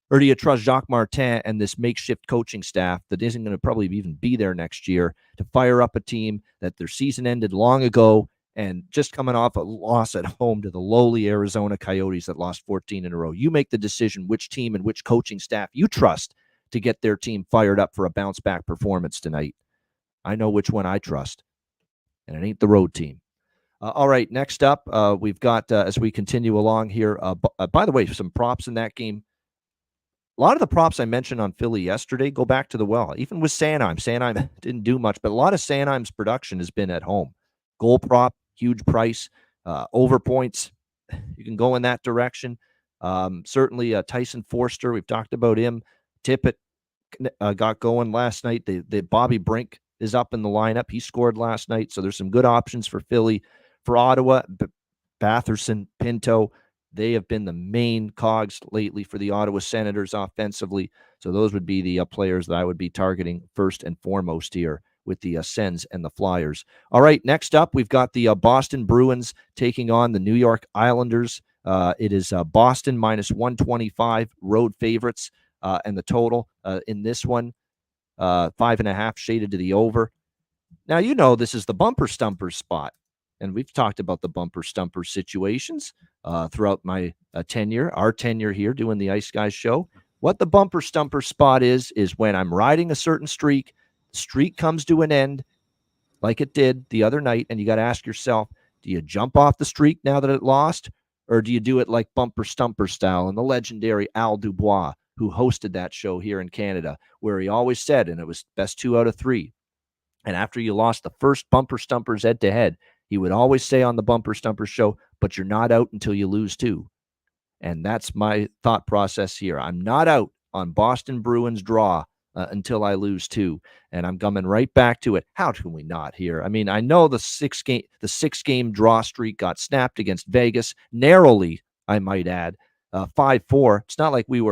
Or do you trust Jacques Martin and this makeshift coaching staff that isn't going to probably even be there next year to fire up a team that their season ended long ago and just coming off a loss at home to the lowly Arizona Coyotes that lost 14 in a row? You make the decision which team and which coaching staff you trust to get their team fired up for a bounce-back performance tonight. I know which one I trust, and it ain't the road team. All right, next up, we've got, as we continue along here, by the way, some props in that game. A lot of the props I mentioned on Philly yesterday go back to the well. Even with Sanheim. Sanheim didn't do much, but a lot of Sanheim's production has been at home. Goal prop, huge price, over points. You can go in that direction. Certainly Tyson Forster, we've talked about him. Tippett got going last night. The Bobby Brink is up in the lineup. He scored last night, so there's some good options for Philly. For Ottawa, Batherson, Pinto, they have been the main cogs lately for the Ottawa Senators offensively. So those would be the players that I would be targeting first and foremost here with the Sens and the Flyers. All right, next up, we've got the Boston Bruins taking on the New York Islanders. It is Boston minus 125, road favorites, and the total in this one, 5.5 shaded to the over. Now, this is the bumper stumper spot. And we've talked about the bumper stumper situations throughout my our tenure here doing the Ice Guys show. What the bumper stumper spot is when I'm riding a certain streak, the streak comes to an end like it did the other night, and you got to ask yourself, do you jump off the streak now that it lost, or do you do it like bumper stumper style? And the legendary Al Dubois, who hosted that show here in Canada, where he always said, and it was best 2 out of 3. And after you lost the first bumper stumpers head-to-head, he would always say on the Bumper Stumper show, but you're not out until you lose 2. And that's my thought process here. I'm not out on Boston Bruins draw until I lose 2. And I'm coming right back to it. How can we not here? I mean, I know the 6-game draw streak got snapped against Vegas narrowly, I might add, 5-4. It's not like it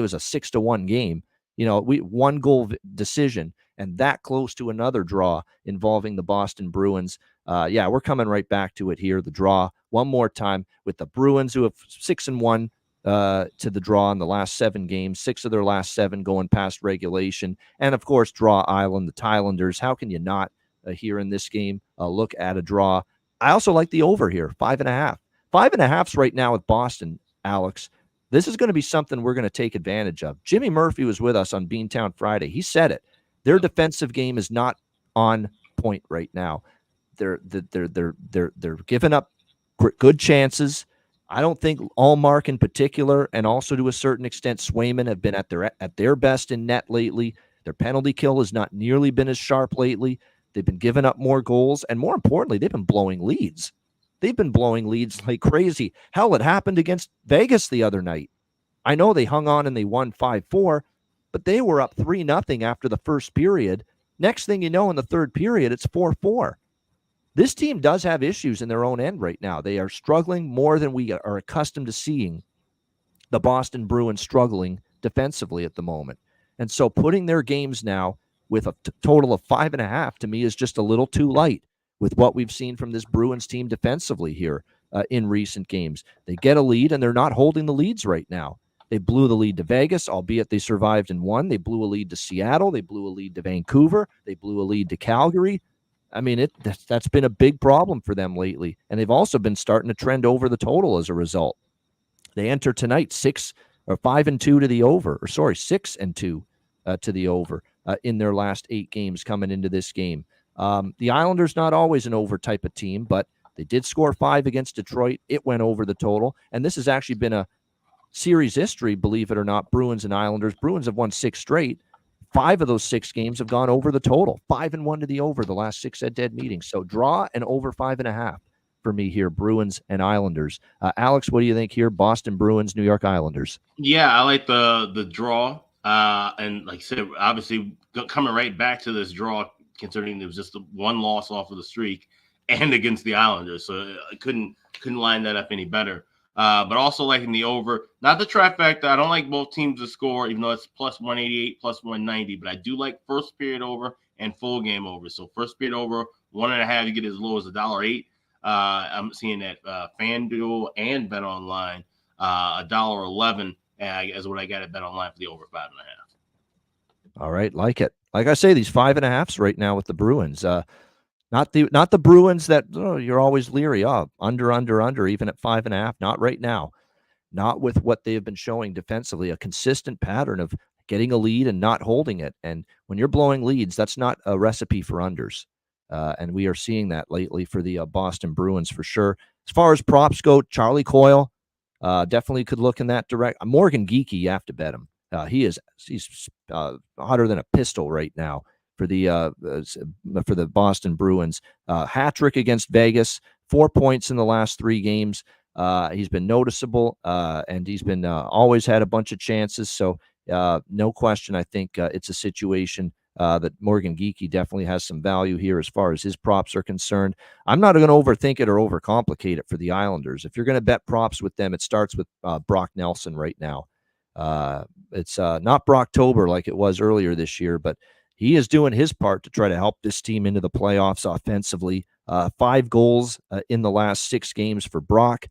was a 6-1 game. We 1-goal decision. and that close to another draw involving the Boston Bruins. Yeah, we're coming right back to it here. The draw one more time with the Bruins, who have 6-1 to the draw in the last 7 games, 6 of their last 7 going past regulation. And of course, Draw Island, the Thailanders. How can you not here in this game look at a draw? I also like the over here, 5.5. 5.5's right now with Boston, Alex. This is going to be something we're going to take advantage of. Jimmy Murphy was with us on Beantown Friday. He said it. Their defensive game is not on point right now. They're giving up good chances. I don't think Allmark in particular, and also to a certain extent Swayman, have been at their best in net lately. Their penalty kill has not nearly been as sharp lately. They've been giving up more goals, and more importantly, they've been blowing leads. They've been blowing leads like crazy. Hell, it happened against Vegas the other night. I know they hung on and they won 5-4, but they were up 3-0 after the first period. Next thing you know, in the third period, it's 4-4. This team does have issues in their own end right now. They are struggling more than we are accustomed to seeing the Boston Bruins struggling defensively at the moment. And so putting their games now with a total of 5.5 to me is just a little too light with what we've seen from this Bruins team defensively here in recent games. They get a lead, and they're not holding the leads right now. They blew the lead to Vegas, albeit they survived and won. They blew a lead to Seattle. They blew a lead to Vancouver. They blew a lead to Calgary. I mean, that's been a big problem for them lately. And they've also been starting to trend over the total as a result. They enter tonight 5-2 to the over, 6-2 to the over in their last 8 games coming into this game. The Islanders not always an over type of team, but they did score 5 against Detroit. It went over the total. And this has actually been a series history, believe it or not, Bruins and Islanders. Bruins have won 6 straight. 5 of those 6 games have gone over the total. 5-1 to the over the last 6 head-to-head meetings. So draw and over 5.5 for me here, Bruins and Islanders. Alex, what do you think here? Boston Bruins, New York Islanders. Yeah, I like the draw. And like I said, obviously coming right back to this draw, considering there was just one loss off of the streak and against the Islanders. So I couldn't line that up any better. But also liking the over, not the trifecta. I don't like both teams to score, even though it's plus 188, plus 190. But I do like first period over and full game over. So first period over, 1.5, you get as low as $1.08. I'm seeing that FanDuel and BetOnline, $1.11 is what I got at BetOnline for the over 5.5. All right, like it. Like I say, these 5.5s right now with the Bruins. Not the Bruins that you're always leery of. Under, even at 5.5. Not right now. Not with what they have been showing defensively. A consistent pattern of getting a lead and not holding it. And when you're blowing leads, that's not a recipe for unders. And we are seeing that lately for the Boston Bruins for sure. As far as props go, Charlie Coyle definitely could look in that direct. Morgan Geekie, you have to bet him. He's hotter than a pistol right now for the Boston Bruins. Hat trick against Vegas, 4 points in the last 3 games. He's been noticeable, and he's been always had a bunch of chances. So no question, I think it's a situation that Morgan Geekie definitely has some value here as far as his props are concerned. I'm not going to overthink it or overcomplicate it for the Islanders. If you're going to bet props with them, it starts with Brock Nelson right now. It's not Brocktober like it was earlier this year, but he is doing his part to try to help this team into the playoffs offensively. 5 goals in the last 6 games for Brock.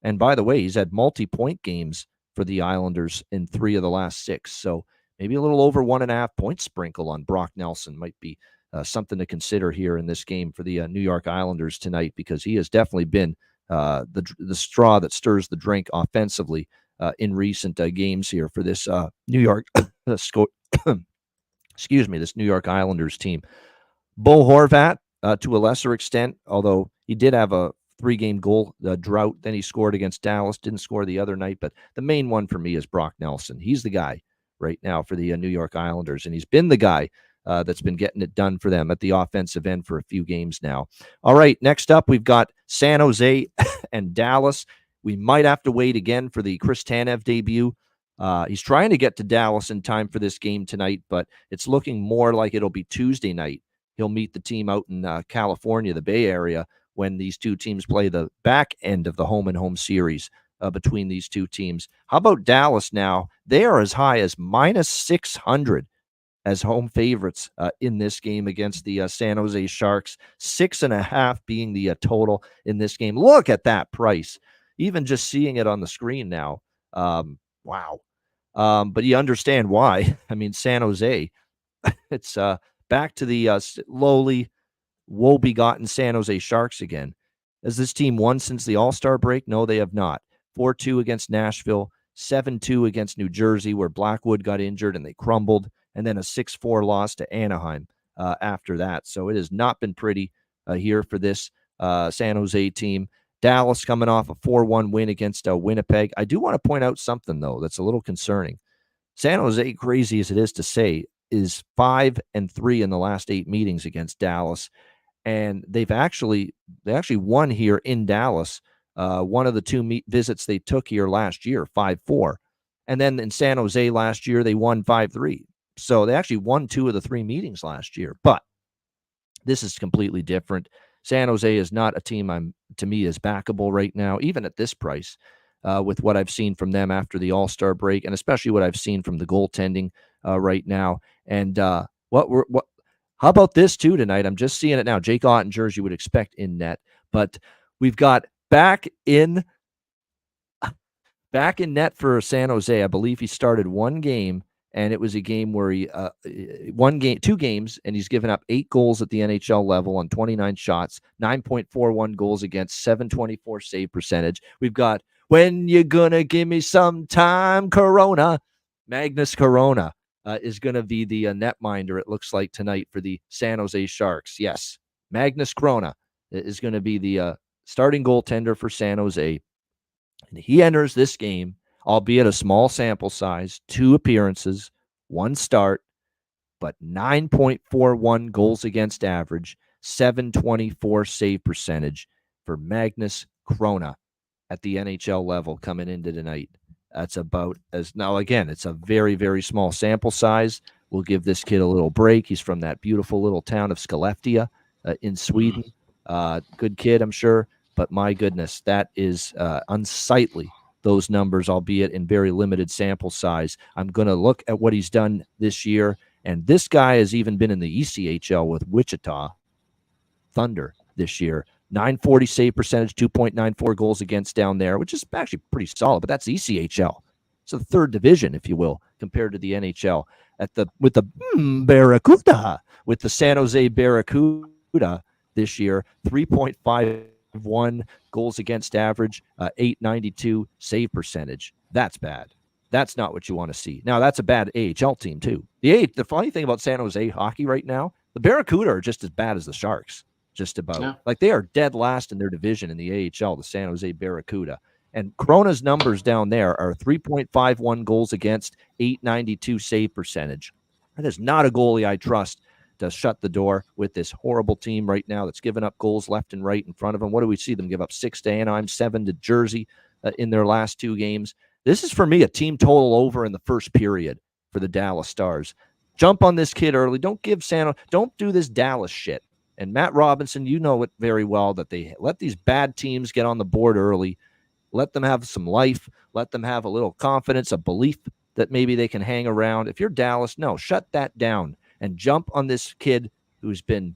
And by the way, he's had multi-point games for the Islanders in 3 of the last 6. So maybe a little over 1.5 point sprinkle on Brock Nelson might be something to consider here in this game for the New York Islanders tonight, because he has definitely been the straw that stirs the drink offensively in recent games here for this New York this New York Islanders team. Bo Horvat, to a lesser extent, although he did have a 3-game goal drought. Then he scored against Dallas, didn't score the other night. But the main one for me is Brock Nelson. He's the guy right now for the New York Islanders, and he's been the guy that's been getting it done for them at the offensive end for a few games now. All right, next up, we've got San Jose and Dallas. We might have to wait again for the Chris Tanev debut. He's trying to get to Dallas in time for this game tonight, but it's looking more like it'll be Tuesday night. He'll meet the team out in California, the Bay Area, when these two teams play the back end of the home-and-home series between these two teams. How about Dallas now? They are as high as -600 as home favorites in this game against the San Jose Sharks. 6.5 being the total in this game. Look at that price. Even just seeing it on the screen now. Wow. But you understand why. I mean, San Jose, it's back to the lowly, woe-begotten San Jose Sharks again. Has this team won since the All-Star break? No, they have not. 4-2 against Nashville, 7-2 against New Jersey, where Blackwood got injured and they crumbled, and then a 6-4 loss to Anaheim after that. So it has not been pretty here for this San Jose team. Dallas coming off a 4-1 win against Winnipeg. I do want to point out something, though, that's a little concerning. San Jose, crazy as it is to say, is 5-3 in the last 8 meetings against Dallas. And they actually won here in Dallas. One of the 2 visits they took here last year, 5-4. And then in San Jose last year, they won 5-3. So they actually won 2 of the 3 meetings last year. But this is completely different. San Jose is not a team to me is backable right now, even at this price, with what I've seen from them after the All-Star break, and especially what I've seen from the goaltending right now. And how about this too tonight? I'm just seeing it now. Jake Ottinger's you would expect in net, but we've got back in net for San Jose. I believe he started 1 game. And it was a game where he 2 games, and he's given up 8 goals at the NHL level on 29 shots, 9.41 goals against, 724 save percentage. We've got when you gonna give me some time, Corona. Magnus Corona is going to be the netminder, it looks like, tonight for the San Jose Sharks. Yes, Magnus Corona is going to be the starting goaltender for San Jose. And he enters this game, albeit a small sample size, 2 appearances, 1 start, but 9.41 goals against average, 724 save percentage for Magnus Corona at the NHL level coming into tonight. That's about as now, again, it's a very, very small sample size. We'll give this kid a little break. He's from that beautiful little town of Skellefteå in Sweden. Good kid, I'm sure. But my goodness, that is unsightly, those numbers, albeit in very limited sample size. I'm going to look at what he's done this year. And this guy has even been in the ECHL with Wichita Thunder this year. 940 save percentage, 2.94 goals against down there, which is actually pretty solid, but that's ECHL. So the 3rd division, if you will, compared to the NHL. With the Barracuda, with the San Jose Barracuda this year, 3.51 goals against average, 892 save percentage. That's bad. That's not what you want to see. Now, that's a bad AHL team, too. The funny thing about San Jose hockey right now, the Barracuda are just as bad as the Sharks. Just about. Yeah. Like, they are dead last in their division in the AHL, the San Jose Barracuda. And Corona's numbers down there are 3.51 goals against, 892 save percentage. That is not a goalie I trust to shut the door with this horrible team right now that's giving up goals left and right in front of them. What do we see them give up? 6 to Anaheim, 7 to Jersey in their last 2 games. This is, for me, a team total over in the first period for the Dallas Stars. Jump on this kid early. Don't do this Dallas shit. And Matt Robinson, you know it very well, that they let these bad teams get on the board early. Let them have some life. Let them have a little confidence, a belief that maybe they can hang around. If you're Dallas, no, shut that down and jump on this kid who's been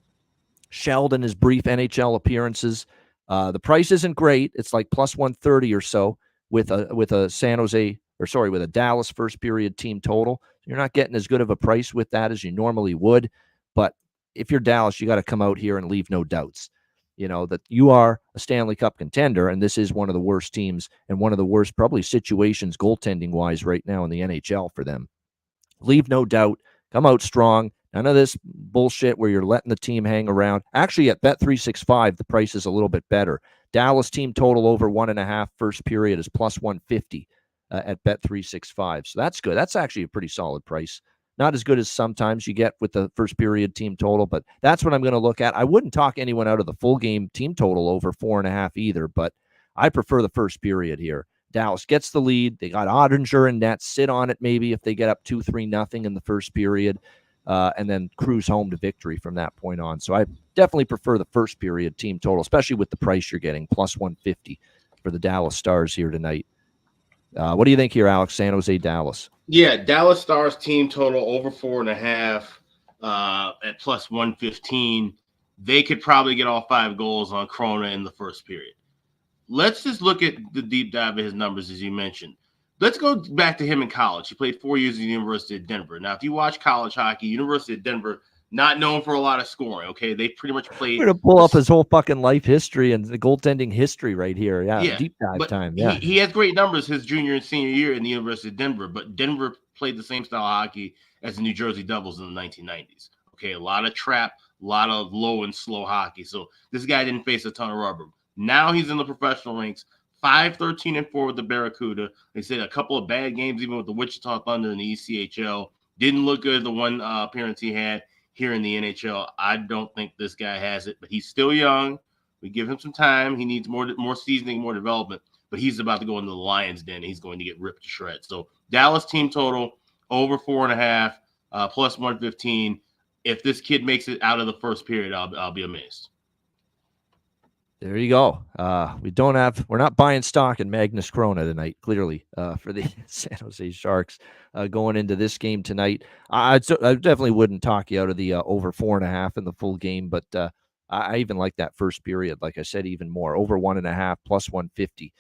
shelled in his brief NHL appearances. The price isn't great. It's like plus 130 or so with a Dallas first period team total. You're not getting as good of a price with that as you normally would. But if you're Dallas, you got to come out here and leave no doubts, that you are a Stanley Cup contender, and this is one of the worst teams and one of the worst probably situations goaltending-wise right now in the NHL for them. Leave no doubt. Come out strong. None of this bullshit where you're letting the team hang around. Actually, at Bet365, the price is a little bit better. Dallas team total over 1.5 first period is plus 150 at Bet365. So that's good. That's actually a pretty solid price. Not as good as sometimes you get with the first period team total, but that's what I'm going to look at. I wouldn't talk anyone out of the full game team total over 4.5 either, but I prefer the first period here. Dallas gets the lead. They got Ottinger and net. Sit on it maybe if they get up 2-3-0 in the first period, and then cruise home to victory from that point on. So I definitely prefer the first period team total, especially with the price you're getting, plus 150 for the Dallas Stars here tonight. What do you think here, Alex? San Jose, Dallas. Yeah, Dallas Stars team total over 4.5 at plus 115. They could probably get all 5 goals on Corona in the first period. Let's just look at the deep dive of his numbers, as you mentioned. Let's go back to him in college. He played 4 years at the University of Denver. Now, if you watch college hockey, University of Denver, not known for a lot of scoring, okay? They pretty much played. We're going to pull up his whole fucking life history and the goaltending history right here. Yeah, deep dive time. Yeah, he has great numbers his junior and senior year in the University of Denver, but Denver played the same style of hockey as the New Jersey Devils in the 1990s. Okay, a lot of trap, a lot of low and slow hockey. So this guy didn't face a ton of rubber. Now he's in the professional ranks, 5-13-4 with the Barracuda. They said a couple of bad games, even with the Wichita Thunder in the ECHL. Didn't look good the one appearance he had here in the NHL. I don't think this guy has it, but he's still young. We give him some time. He needs more seasoning, more development, but he's about to go into the Lions' den. He's going to get ripped to shreds. So Dallas team total over 4.5, plus 115. If this kid makes it out of the first period, I'll be amazed. There you go. We're not buying stock in Magnus Corona tonight, clearly, for the San Jose Sharks going into this game tonight. I definitely wouldn't talk you out of the over 4.5 in the full game, but I even like that first period. Like I said, even more over 1.5 plus 150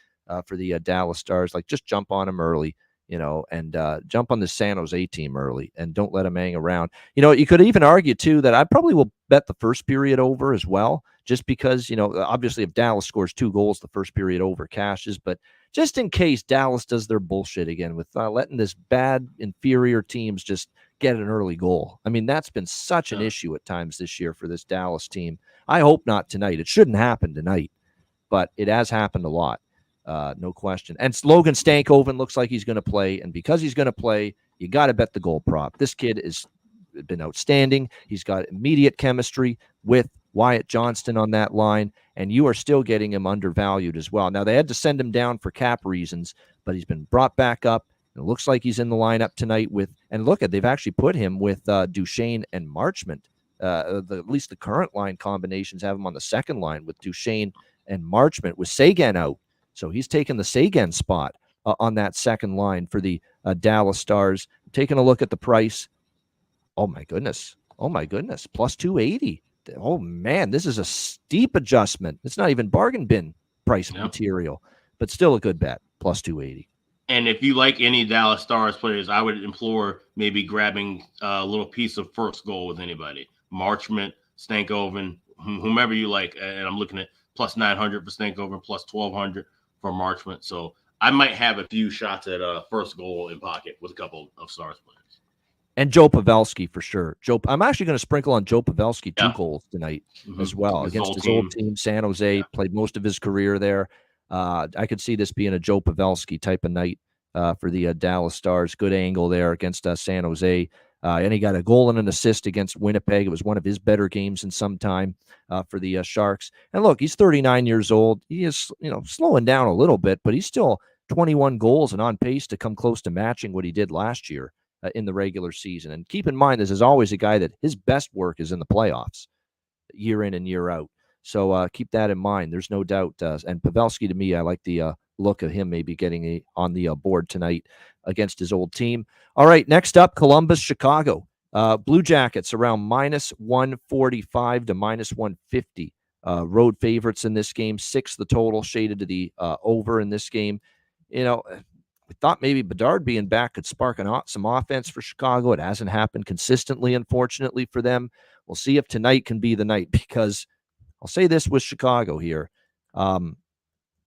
for the Dallas Stars. Like just jump on them early, and jump on the San Jose team early and don't let them hang around. You could even argue too that I probably will bet the first period over as well. Just because, obviously if Dallas scores 2 goals, the first period over cashes. But just in case Dallas does their bullshit again with letting this bad, inferior teams just get an early goal. I mean, that's been such an issue at times this year for this Dallas team. I hope not tonight. It shouldn't happen tonight, but it has happened a lot. No question. And Logan Stankoven looks like he's going to play. And because he's going to play, you got to bet the goal prop. This kid has been outstanding. He's got immediate chemistry with Wyatt Johnston on that line, and you are still getting him undervalued as well. Now, they had to send him down for cap reasons, but he's been brought back up. It looks like he's in the lineup tonight they've actually put him with Duchesne and Marchment. At least the current line combinations have him on the second line with Duchesne and Marchment with Seguin out. So he's taken the Seguin spot on that second line for the Dallas Stars. Taking a look at the price. Oh, my goodness. Plus 280. Oh, man, this is a steep adjustment. It's not even bargain bin price material, but still a good bet, plus 280. And if you like any Dallas Stars players, I would implore maybe grabbing a little piece of first goal with anybody. Marchment, Stankoven, whomever you like. And I'm looking at plus 900 for Stankoven, plus 1,200 for Marchment. So I might have a few shots at first goal in pocket with a couple of Stars players. And Joe Pavelski for sure. I'm actually going to sprinkle on Joe Pavelski 2 goals tonight as well against his old team, San Jose. Played most of his career there. I could see this being a Joe Pavelski type of night for the Dallas Stars. Good angle there against San Jose. And he got a goal and an assist against Winnipeg. It was one of his better games in some time for the Sharks. And look, he's 39 years old. He is slowing down a little bit, but he's still 21 goals and on pace to come close to matching what he did last year in the regular season. And keep in mind, this is always a guy that his best work is in the playoffs, year in and year out. So keep that in mind. There's no doubt. And Pavelski, to me, I like the look of him maybe getting on the board tonight against his old team. All right, next up, Columbus, Chicago. Blue Jackets around minus 145 to minus 150. Road favorites in this game. 6 the total, shaded to the over in this game. We thought maybe Bedard being back could spark some offense for Chicago. It hasn't happened consistently, unfortunately, for them. We'll see if tonight can be the night, because I'll say this with Chicago here.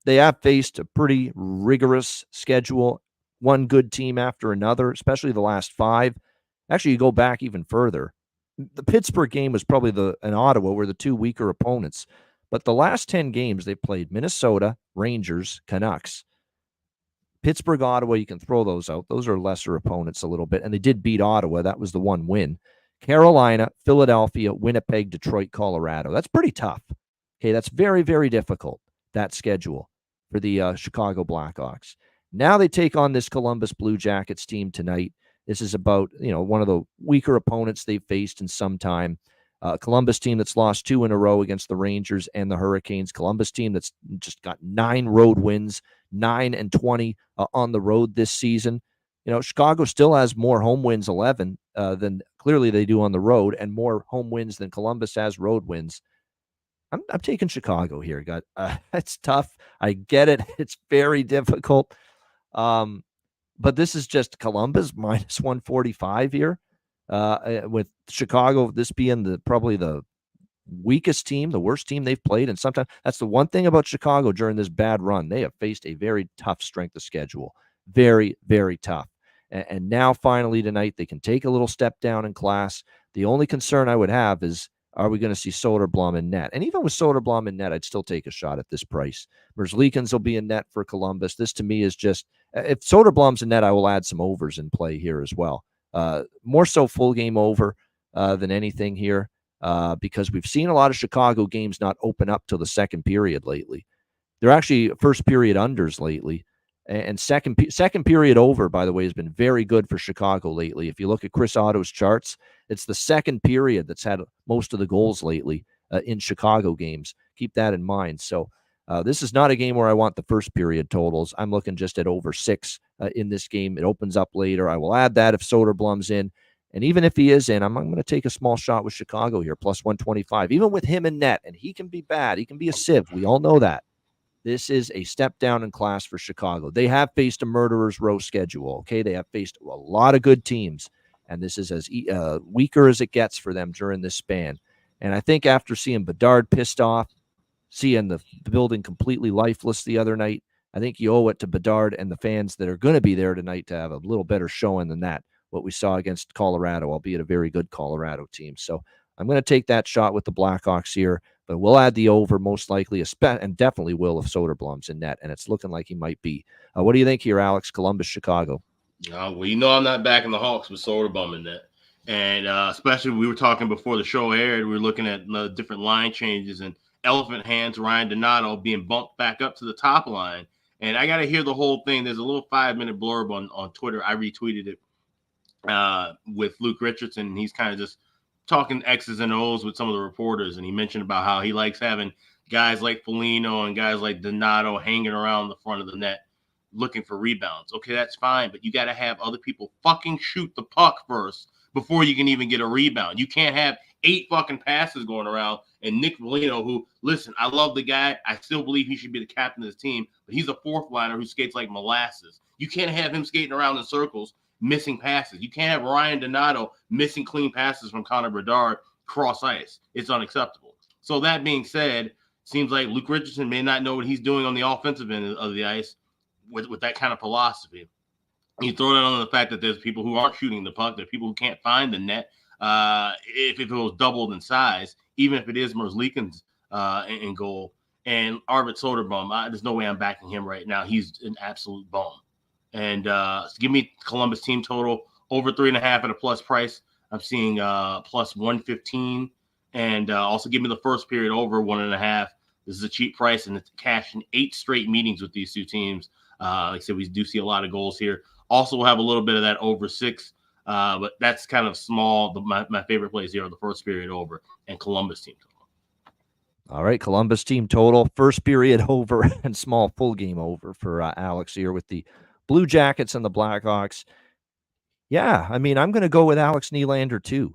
They have faced a pretty rigorous schedule, one good team after another, especially the last 5. Actually, you go back even further. The Pittsburgh game was probably and Ottawa were the 2 weaker opponents. But the last 10 games, they played Minnesota, Rangers, Canucks. Pittsburgh, Ottawa, you can throw those out. Those are lesser opponents a little bit. And they did beat Ottawa. That was the one win. Carolina, Philadelphia, Winnipeg, Detroit, Colorado. That's pretty tough. Okay, that's very, very difficult, that schedule for the Chicago Blackhawks. Now they take on this Columbus Blue Jackets team tonight. This is about, one of the weaker opponents they've faced in some time. Columbus team that's lost 2 in a row against the Rangers and the Hurricanes. Columbus team that's just got 9 road wins 9-20 on the road this season. Chicago still has more home wins, 11, than clearly they do on the road, and more home wins than Columbus has road wins. I'm taking Chicago here. It's tough. I get it. It's very difficult. But this is just Columbus minus 145 here. With Chicago, this being probably the weakest team, the worst team they've played. And sometimes that's the one thing about Chicago during this bad run. They have faced a very tough strength of schedule. Very, very tough. And now finally tonight, they can take a little step down in class. The only concern I would have is, are we going to see Soderblom in net? And even with Soderblom in net, I'd still take a shot at this price. Merzlikins will be in net for Columbus. This to me is just, if Soderblom's in net, I will add some overs in play here as well. More so full game over than anything here, because we've seen a lot of Chicago games not open up till the second period lately. They're actually first period unders lately. And second period over, by the way, has been very good for Chicago lately. If you look at Chris Otto's charts, it's the second period that's had most of the goals lately in Chicago games. Keep that in mind. So this is not a game where I want the first period totals. I'm looking just at over 6 in this game. It opens up later. I will add that if Soderblom's in. And even if he is in, I'm going to take a small shot with Chicago here, plus 125. Even with him in net, and he can be bad. He can be a sieve. We all know that. This is a step down in class for Chicago. They have faced a murderer's row schedule, okay? They have faced a lot of good teams, and this is as weaker as it gets for them during this span. And I think after seeing Bedard pissed off, seeing the building completely lifeless the other night, I think you owe it to Bedard and the fans that are going to be there tonight to have a little better showing than that, what we saw against Colorado, albeit a very good Colorado team. So I'm going to take that shot with the Blackhawks here, but we'll add the over most likely, and definitely will if Soderblom's in net, and it's looking like he might be. What do you think here, Alex? Columbus, Chicago. Well, I'm not backing the Hawks with Soderblom in net. And especially we were talking before the show aired, we were looking at different line changes, and Elephant Hands, Ryan Donato being bumped back up to the top line. And I got to hear the whole thing. There's a little 5-minute blurb on Twitter. I retweeted it with Luke Richardson, and he's kind of just talking X's and O's with some of the reporters, and he mentioned about how he likes having guys like Foligno and guys like Donato hanging around the front of the net looking for rebounds. Okay, that's fine, but you got to have other people fucking shoot the puck first before you can even get a rebound. You can't have 8 fucking passes going around, and Nick Foligno, who, listen, I love the guy. I still believe he should be the captain of this team, but he's a fourth liner who skates like molasses. You can't have him skating around in circles missing passes. You can't have Ryan Donato missing clean passes from Connor Bedard cross ice. It's unacceptable. So that being said, seems like Luke Richardson may not know what he's doing on the offensive end of the ice with that kind of philosophy. You throw that on the fact that there's people who aren't shooting the puck. There are people who can't find the net. If it was doubled in size, even if it is Merzlikins in goal, and Arvid Soderblom, there's no way I'm backing him right now. He's an absolute bum. And give me Columbus team total over 3.5 at a plus price. I'm seeing plus 115, and also give me the first period over 1.5. This is a cheap price, and it's cashed in 8 straight meetings with these two teams. Like I said, we do see a lot of goals here. Also, we'll have a little bit of that over 6, but that's kind of small. My favorite plays here are the first period over and Columbus team total. All right, Columbus team total, first period over and small full game over for Alex here with the Blue Jackets and the Blackhawks. Yeah, I mean, I'm going to go with Alex Nylander too.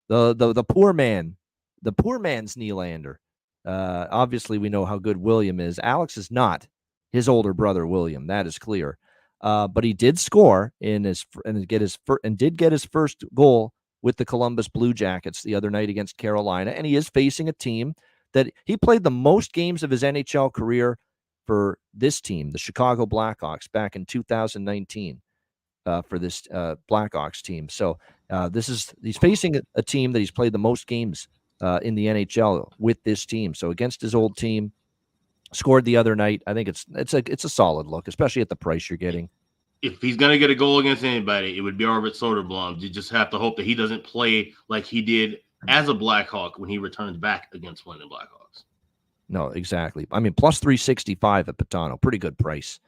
The poor man, the poor man's Nylander. Obviously, we know how good William is. Alex is not his older brother William. That is clear. But he did score and did get his first goal with the Columbus Blue Jackets the other night against Carolina. And he is facing a team that he played the most games of his NHL career for this team, the Chicago Blackhawks, back in 2019 for this Blackhawks team. So he's facing a team that he's played the most games in the NHL with this team. So against his old team, scored the other night. I think it's a solid look, especially at the price you're getting. If he's going to get a goal against anybody, it would be Arvid Soderblom. You just have to hope that he doesn't play like he did as a Blackhawk when he returned back against one of the Blackhawks. No, exactly. I mean, plus 365 at Patano. Pretty good price.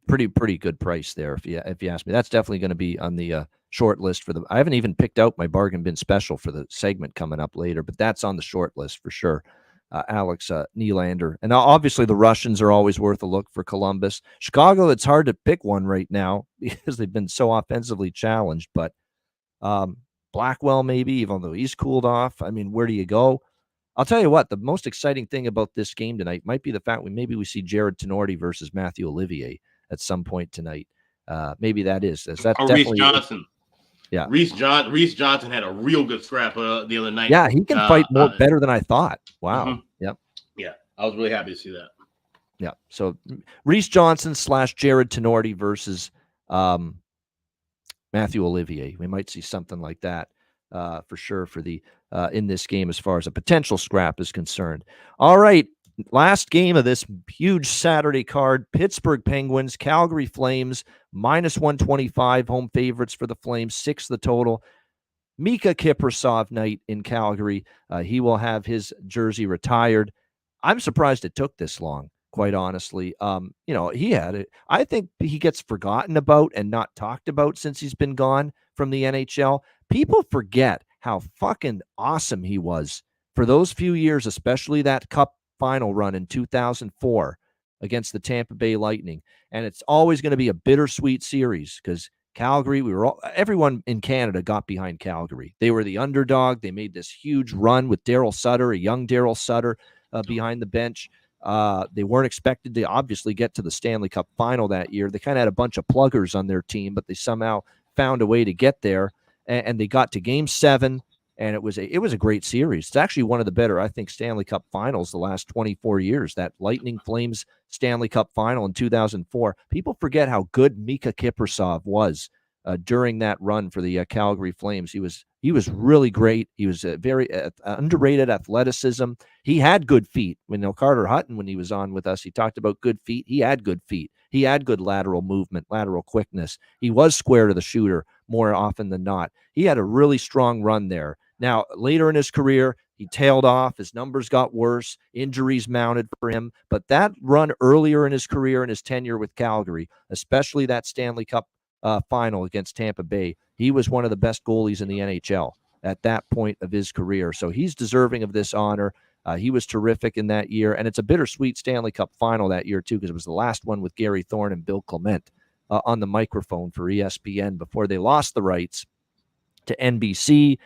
Pretty good price there, if you ask me. That's definitely going to be on the short list for I haven't even picked out my bargain bin special for the segment coming up later, but that's on the short list for sure. Alex Nylander. And obviously the Russians are always worth a look for Columbus. Chicago, it's hard to pick one right now because they've been so offensively challenged. But Blackwell maybe, even though he's cooled off. I mean, where do you go? I'll tell you what, the most exciting thing about this game tonight might be the fact we see Jared Tenorti versus Matthew Olivier at some point tonight. Maybe that is. That or definitely Reese Johnson. Yeah. Reese Johnson had a real good scrap the other night. Yeah, he can fight better than I thought. Wow. Mm-hmm. Yep. Yeah, I was really happy to see that. Yeah. So Reese Johnson / Jared Tenorti versus Matthew Olivier. We might see something like that for sure for the in this game as far as a potential scrap is concerned. All right. Last game of this huge Saturday card, Pittsburgh Penguins, Calgary Flames, -125 home favorites for the Flames, 6 the total. Mika Kiprasov night in Calgary. He will have his jersey retired. I'm surprised it took this long, quite honestly. He had it. I think he gets forgotten about and not talked about since he's been gone from the NHL. People forget how fucking awesome he was for those few years, especially that Cup final run in 2004 against the Tampa Bay Lightning. And it's always going to be a bittersweet series because Calgary, everyone in Canada got behind Calgary. They were the underdog. They made this huge run with Daryl Sutter, a young Daryl Sutter behind the bench. They weren't expected to obviously get to the Stanley Cup final that year. They kind of had a bunch of pluggers on their team, but they somehow found a way to get there. And they got to Game 7. And it was a great series. It's actually one of the better, I think, Stanley Cup finals the last 24 years. That Lightning Flames Stanley Cup final in 2004. People forget how good Mika Kiprasov was during that run for the Calgary Flames. He was really great. He was very underrated athleticism. He had good feet. Carter Hutton, when he was on with us, he talked about good feet. He had good feet. He had good lateral movement, lateral quickness. He was square to the shooter more often than not. He had a really strong run there. Now, later in his career, he tailed off. His numbers got worse. Injuries mounted for him. But that run earlier in his career and his tenure with Calgary, especially that Stanley Cup final against Tampa Bay, he was one of the best goalies in the NHL at that point of his career. So he's deserving of this honor. He was terrific in that year. And it's a bittersweet Stanley Cup final that year, too, because it was the last one with Gary Thorne and Bill Clement on the microphone for ESPN before they lost the rights to NBC.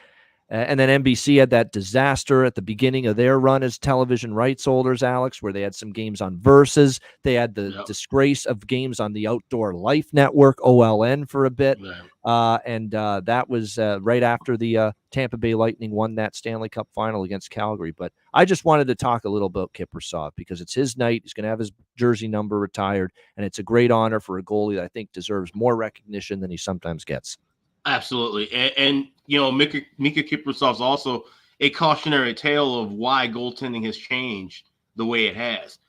And then NBC had that disaster at the beginning of their run as television rights holders, Alex, where they had some games on Versus. They had the disgrace of games on the Outdoor Life Network, OLN, for a bit. And that was right after the Tampa Bay Lightning won that Stanley Cup final against Calgary. But I just wanted to talk a little about Kiprasov because it's his night. He's going to have his jersey number retired. And it's a great honor for a goalie that I think deserves more recognition than he sometimes gets. Absolutely. And Mika Kiprasov's also a cautionary tale of why goaltending has changed the way it has.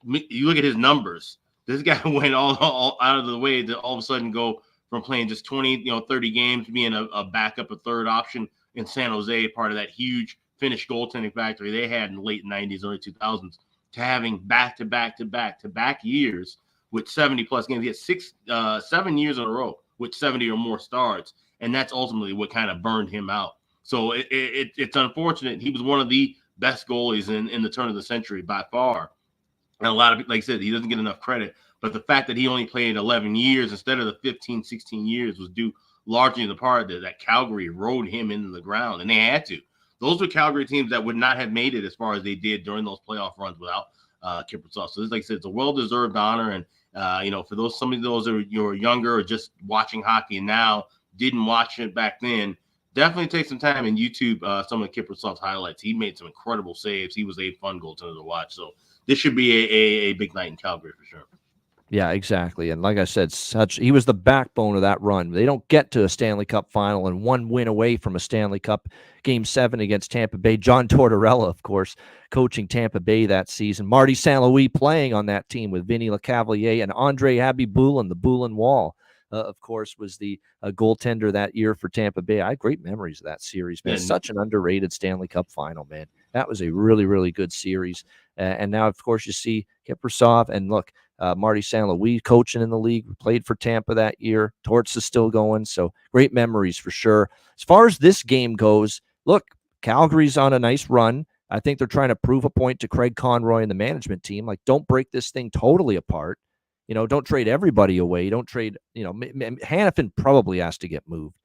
You look at his numbers. This guy went all out of the way to all of a sudden go from playing just 20, 30 games, being a backup, a third option in San Jose, part of that huge Finnish goaltending factory they had in the late 90s, early 2000s, to having back-to-back years with 70-plus games. He had 7 years in a row with 70 or more starts, and that's ultimately what kind of burned him out. So it's unfortunate. He was one of the best goalies in the turn of the century by far. And a lot of, like I said, he doesn't get enough credit. But the fact that he only played 11 years instead of the 15, 16 years was due largely to the part that Calgary rode him into the ground, and they had to. Those were Calgary teams that would not have made it as far as they did during those playoff runs without Kiprasov. So, like I said, it's a well-deserved honor. And, for some of those you're younger or just watching hockey and now didn't watch it back then, definitely take some time and YouTube some of Kiprasov's highlights. He made some incredible saves. He was a fun goaltender to watch. So this should be a big night in Calgary for sure. Yeah, exactly. And like I said, he was the backbone of that run. They don't get to a Stanley Cup final and one win away from a Stanley Cup Game 7 against Tampa Bay. John Tortorella, of course, coaching Tampa Bay that season. Marty St. Louis playing on that team with Vinny Lecavalier and Andre Habibulin, the Bulin Wall, of course, was the goaltender that year for Tampa Bay. I have great memories of that series, man. Such an underrated Stanley Cup final, man. That was a really, really good series. And now, of course, you see Kiprasov and look, Marty St. Louis coaching in the league, played for Tampa that year. Torts is still going. So great memories for sure. As far as this game goes, look, Calgary's on a nice run. I think they're trying to prove a point to Craig Conroy and the management team. Like, don't break this thing totally apart. Don't trade everybody away. Don't trade, Hanifin probably has to get moved.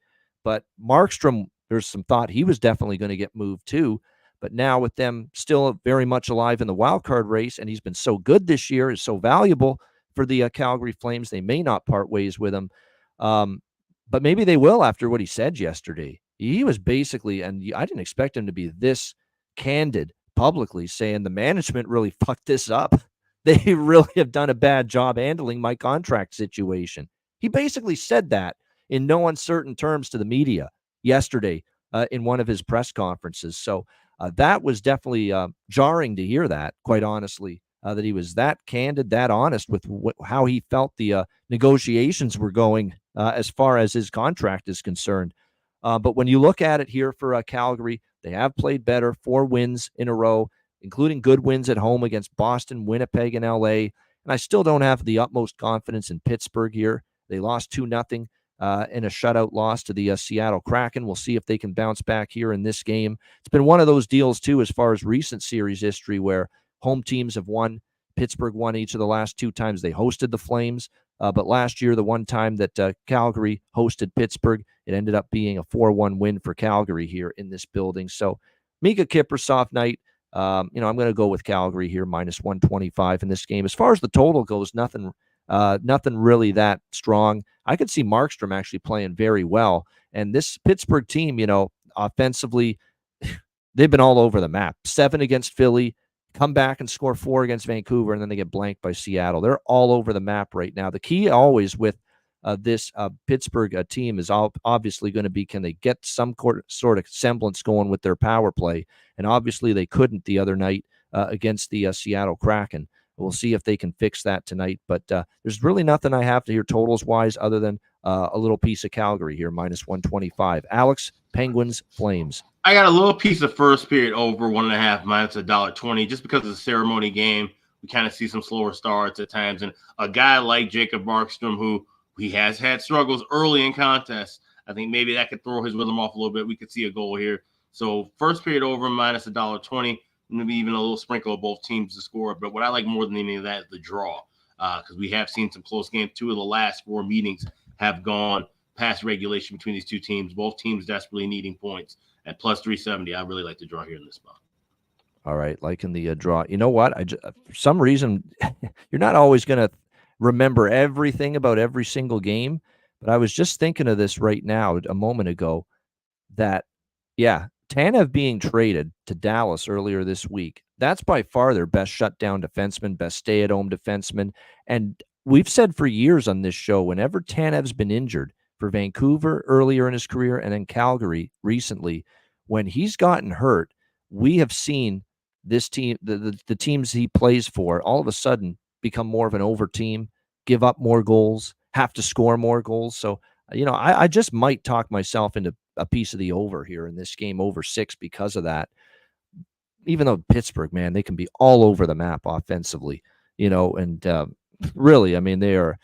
But Markstrom, there's some thought he was definitely going to get moved too. But now with them still very much alive in the wild card race, and he's been so good this year, is so valuable for the Calgary Flames, they may not part ways with him. But maybe they will after what he said yesterday. He was basically, and I didn't expect him to be this candid publicly, saying the management really fucked this up. They really have done a bad job handling my contract situation. He basically said that in no uncertain terms to the media yesterday in one of his press conferences. So that was definitely jarring to hear that, quite honestly, that he was that candid, that honest with how he felt the negotiations were going as far as his contract is concerned. But when you look at it here for Calgary, they have played better, 4 wins in a row, including good wins at home against Boston, Winnipeg, and LA. And I still don't have the utmost confidence in Pittsburgh here. They lost 2-0 in a shutout loss to the Seattle Kraken. We'll see if they can bounce back here in this game. It's been one of those deals, too, as far as recent series history where home teams have won. Pittsburgh won each of the last 2 times they hosted the Flames. But last year, the one time that Calgary hosted Pittsburgh, it ended up being a 4-1 win for Calgary here in this building. So Mika Kiprusoff night, I'm going to go with Calgary here, minus 125 in this game. As far as the total goes, nothing really that strong. I could see Markstrom actually playing very well. And this Pittsburgh team, offensively, they've been all over the map. 7 against Philly, come back and score 4 against Vancouver, and then they get blanked by Seattle. They're all over the map right now. The key always with this Pittsburgh team is obviously going to be, can they get some sort of semblance going with their power play? And obviously they couldn't the other night against the Seattle Kraken. We'll see if they can fix that tonight. But there's really nothing I have to hear totals-wise other than a little piece of Calgary here, minus 125. Alex, Penguins, Flames. I got a little piece of first period over 1.5 minus $1.20 just because it's a ceremony game. We kind of see some slower starts at times. And a guy like Jacob Markstrom, who he has had struggles early in contests, I think maybe that could throw his rhythm off a little bit. We could see a goal here. So first period over minus $1.20, maybe even a little sprinkle of both teams to score. But what I like more than any of that is the draw, because we have seen some close games. 2 of the last 4 meetings have gone past regulation between these 2 teams. Both teams desperately needing points. At plus 370, I really like the draw here in this spot. All right, liking the draw. You know what? For some reason, you're not always going to remember everything about every single game, but I was just thinking of this right now a moment ago that, Tanev being traded to Dallas earlier this week, that's by far their best shutdown defenseman, best stay-at-home defenseman. And we've said for years on this show, whenever Tanev's been injured, for Vancouver earlier in his career and then Calgary recently, when he's gotten hurt, we have seen this team, the teams he plays for, all of a sudden become more of an over team, give up more goals, have to score more goals. So, I just might talk myself into a piece of the over here in this game, over 6 because of that. Even though Pittsburgh, man, they can be all over the map offensively, and really, I mean, they are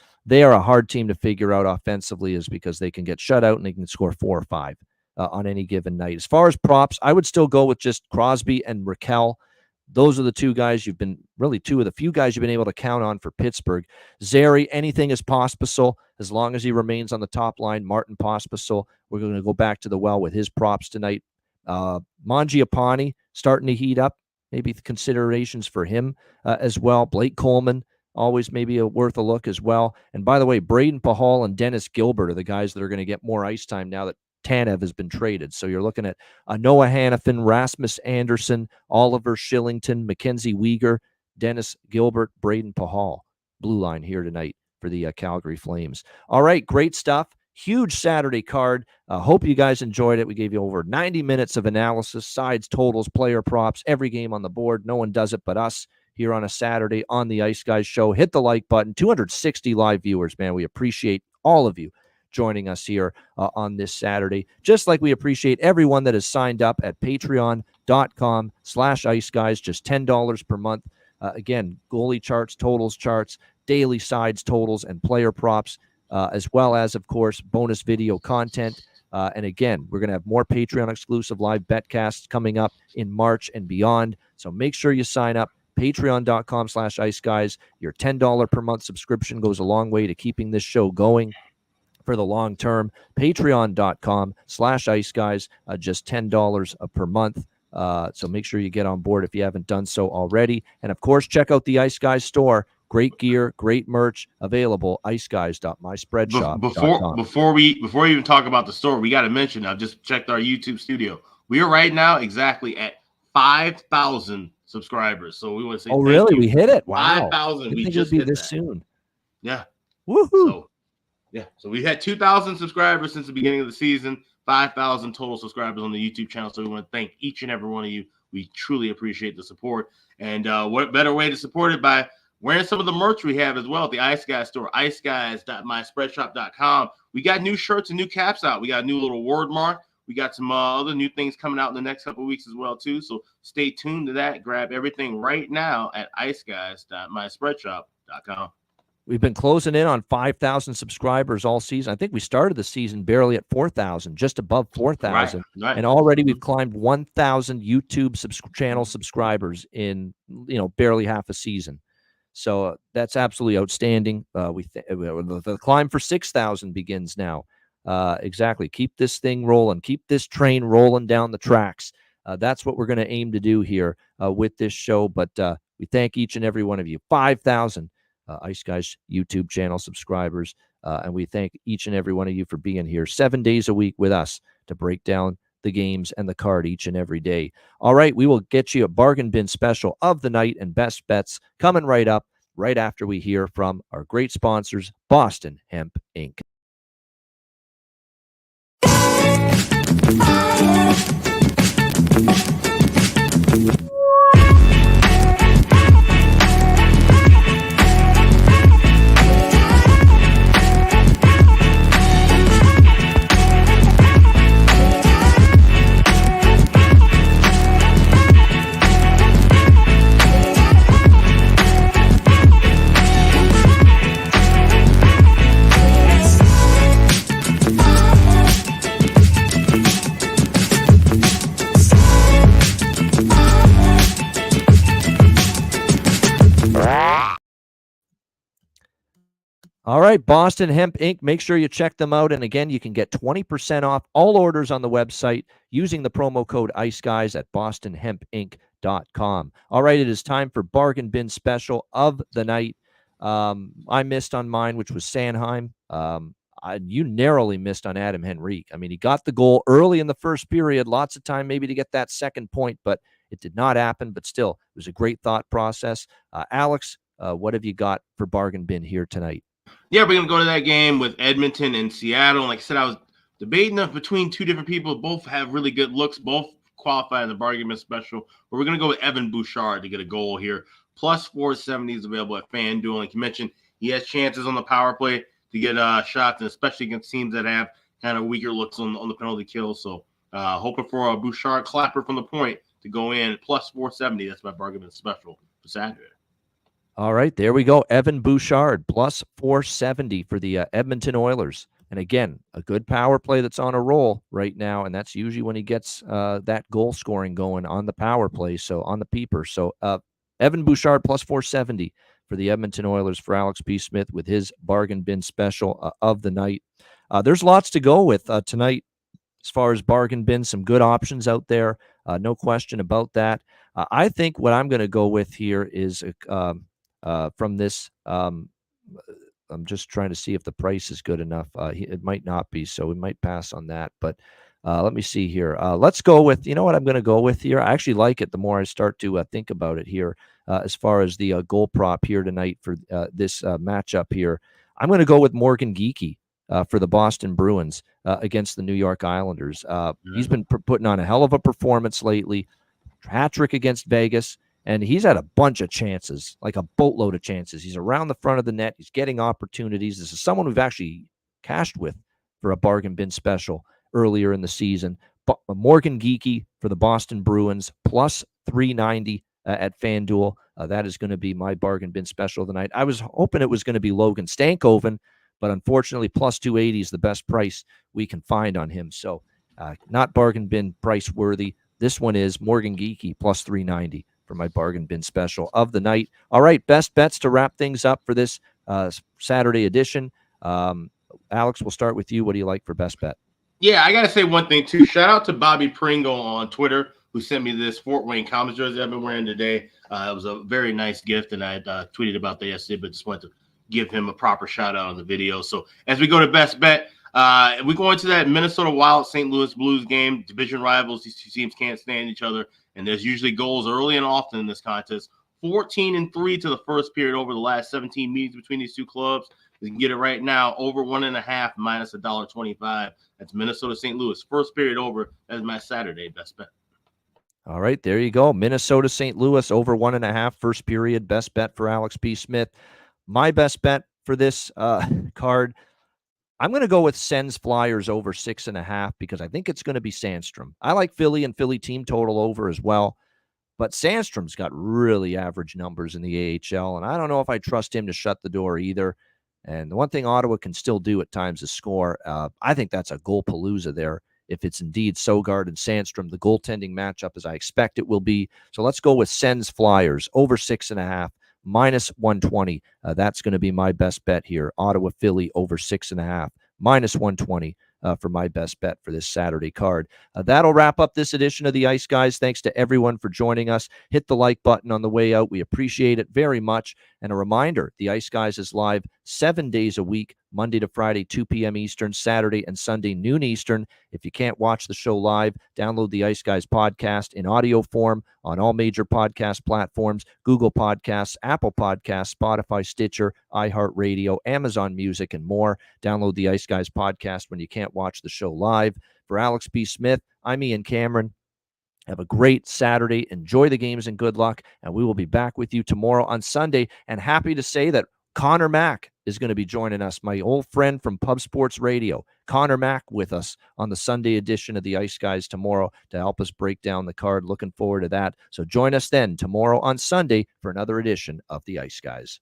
a hard team to figure out offensively, is because they can get shut out and they can score 4 or 5 on any given night. As far as props, I would still go with just Crosby and Raquel. Those are the 2 guys 2 of the few guys you've been able to count on for Pittsburgh. Zary, anything is possible as long as he remains on the top line. Martin Pospisil, we're going to go back to the well with his props tonight. Mangiapane starting to heat up. Maybe considerations for him as well. Blake Coleman, always maybe worth a look as well. And by the way, Braden Pahal and Dennis Gilbert are the guys that are going to get more ice time now that Tanev has been traded. So you're looking at Noah Hanifin, Rasmus Anderson, Oliver Shillington, Mackenzie Weegar, Dennis Gilbert, Braden Pahal. Blue line here tonight for the Calgary Flames. All right, great stuff. Huge Saturday card. Hope you guys enjoyed it. We gave you over 90 minutes of analysis, sides, totals, player props, every game on the board. No one does it but us here on a Saturday on the Ice Guys show. Hit the like button. 260 live viewers, man. We appreciate all of you joining us here on this Saturday, just like we appreciate everyone that has signed up at patreon.com/iceguys, just $10 per month. Again, goalie charts, totals charts, daily sides, totals, and player props, as well as, of course, bonus video content. And again, we're going to have more Patreon exclusive live betcasts coming up in March and beyond. So make sure you sign up. Patreon.com/Ice Guys. Your $10 per month subscription goes a long way to keeping this show going for the long term. Patreon.com/Ice Guys, just $10 per month. So make sure you get on board if you haven't done so already. And of course, check out the Ice Guys store. Great gear, great merch available. iceguys.myspreadshop.com. Before we even talk about the store, we got to mention, I've just checked our YouTube studio. We are right now exactly at 5,000 subscribers. So we want to say, oh, really? We hit it. Wow. 5,000. We just hit this soon. Yeah. Woohoo. So we've had 2,000 subscribers since the beginning of the season, 5,000 total subscribers on the YouTube channel. So we want to thank each and every one of you. We truly appreciate the support. And what better way to support it by wearing some of the merch we have as well at the Ice Guys store, iceguys.myspreadshop.com. We got new shirts and new caps out. We got a new little word mark. We got some other new things coming out in the next couple of weeks as well, too. So stay tuned to that. Grab everything right now at iceguys.myspreadshop.com. We've been closing in on 5,000 subscribers all season. I think we started the season barely at 4,000, just above 4,000. Right. And already we've climbed 1,000 YouTube channel subscribers in, barely half a season. So that's absolutely outstanding. The climb for 6,000 begins now. Exactly. Keep this thing rolling. Keep this train rolling down the tracks. That's what we're going to aim to do here with this show. But we thank each and every one of you. 5,000 Ice Guys YouTube channel subscribers. And we thank each and every one of you for being here 7 days a week with us to break down the games and the card each and every day. All right, we will get you a bargain bin special of the night and best bets coming right up, right after we hear from our great sponsors, Boston Hemp Inc. All right, Boston Hemp Inc. Make sure you check them out. And again, you can get 20% off all orders on the website using the promo code IceGuys at bostonhempinc.com. All right, it is time for Bargain Bin Special of the night. I missed on mine, which was Sanheim. You narrowly missed on Adam Henrique. I mean, he got the goal early in the first period, lots of time maybe to get that second point, but it did not happen. But still, it was a great thought process. Alex, what have you got for Bargain Bin here tonight? Yeah, we're going to go to that game with Edmonton and Seattle. Like I said, I was debating between two different people. Both have really good looks. Both qualify in the bargain bin special. But we're going to go with Evan Bouchard to get a goal here. Plus 470 is available at FanDuel. Like you mentioned, he has chances on the power play to get shots, and especially against teams that have kind of weaker looks on the penalty kill. So hoping for a Bouchard clapper from the point to go in. Plus 470. That's my bargain bin special for Saturday. All right, there we go. Evan Bouchard, plus 470 for the Edmonton Oilers. And again, a good power play that's on a roll right now, and that's usually when he gets that goal scoring going on the power play, so on the peeper. So Evan Bouchard, plus 470 for the Edmonton Oilers for Alex P. Smith with his bargain bin special of the night. There's lots to go with tonight as far as bargain bin, some good options out there, no question about that. I think what I'm going to go with here is from this, I'm just trying to see if the price is good enough. It might not be, so we might pass on that. But let me see here. Let's go with, you know what I'm going to go with here? I actually like it the more I start to think about it here as far as the goal prop here tonight for this matchup here. I'm going to go with Morgan Geekie for the Boston Bruins against the New York Islanders. He's been putting on a hell of a performance lately. Hat-trick against Vegas. And he's had a bunch of chances, like a boatload of chances. He's around the front of the net. He's getting opportunities. This is someone we've actually cashed with for a bargain bin special earlier in the season. But Morgan Geekie for the Boston Bruins, plus 390 at FanDuel. That is going to be my bargain bin special tonight. I was hoping it was going to be Logan Stankoven, but unfortunately, plus 280 is the best price we can find on him. So not bargain bin price worthy. This one is Morgan Geeky plus 390 for my bargain bin special of the night. All right, best bets to wrap things up for this Saturday edition. Alex, we'll start with you. What do you like for best bet? Yeah, I got to say one thing, too. Shout out to Bobby Pringle on Twitter, who sent me this Fort Wayne Comets jersey I've been wearing today. It was a very nice gift, and I tweeted about that yesterday, but just wanted to give him a proper shout-out on the video. So as we go to best bet, we go into that Minnesota Wild St. Louis Blues game. Division rivals, these two teams can't stand each other, and there's usually goals early and often in this contest. 14-3 to the first period over the last 17 meetings between these two clubs. You can get it right now, over 1.5 minus $1.25. That's Minnesota St. Louis. First period over. That's my Saturday best bet. All right, there you go. Minnesota St. Louis over 1.5 first period. Best bet for Alex P. Smith. My best bet for this card, I'm going to go with Sens Flyers over 6.5 because I think it's going to be Sandstrom. I like Philly and Philly team total over as well. But Sandstrom's got really average numbers in the AHL, and I don't know if I trust him to shut the door either. And the one thing Ottawa can still do at times is score. I think that's a goal-palooza there if it's indeed Sogard and Sandstrom, the goaltending matchup as I expect it will be. So let's go with Sens Flyers over 6.5, minus 120. That's going to be my best bet here. Ottawa Philly over 6.5, minus 120. For my best bet for this Saturday card. That'll wrap up this edition of the Ice Guys. Thanks to everyone for joining us. Hit the like button on the way out. We appreciate it very much. And a reminder, the Ice Guys is live 7 days a week, Monday to Friday, 2 p.m. Eastern, Saturday and Sunday, noon Eastern. If you can't watch the show live, download the Ice Guys podcast in audio form on all major podcast platforms, Google Podcasts, Apple Podcasts, Spotify, Stitcher, iHeartRadio, Amazon Music, and more. Download the Ice Guys podcast when you can't watch the show live. For Alex B. Smith, I'm Ian Cameron. Have a great Saturday. Enjoy the games and good luck. And we will be back with you tomorrow on Sunday. And happy to say that Connor Mack is going to be joining us, my old friend from Pub Sports Radio. Connor Mack with us on the Sunday edition of the Ice Guys tomorrow to help us break down the card. Looking forward to that. So join us then tomorrow on Sunday for another edition of the Ice Guys.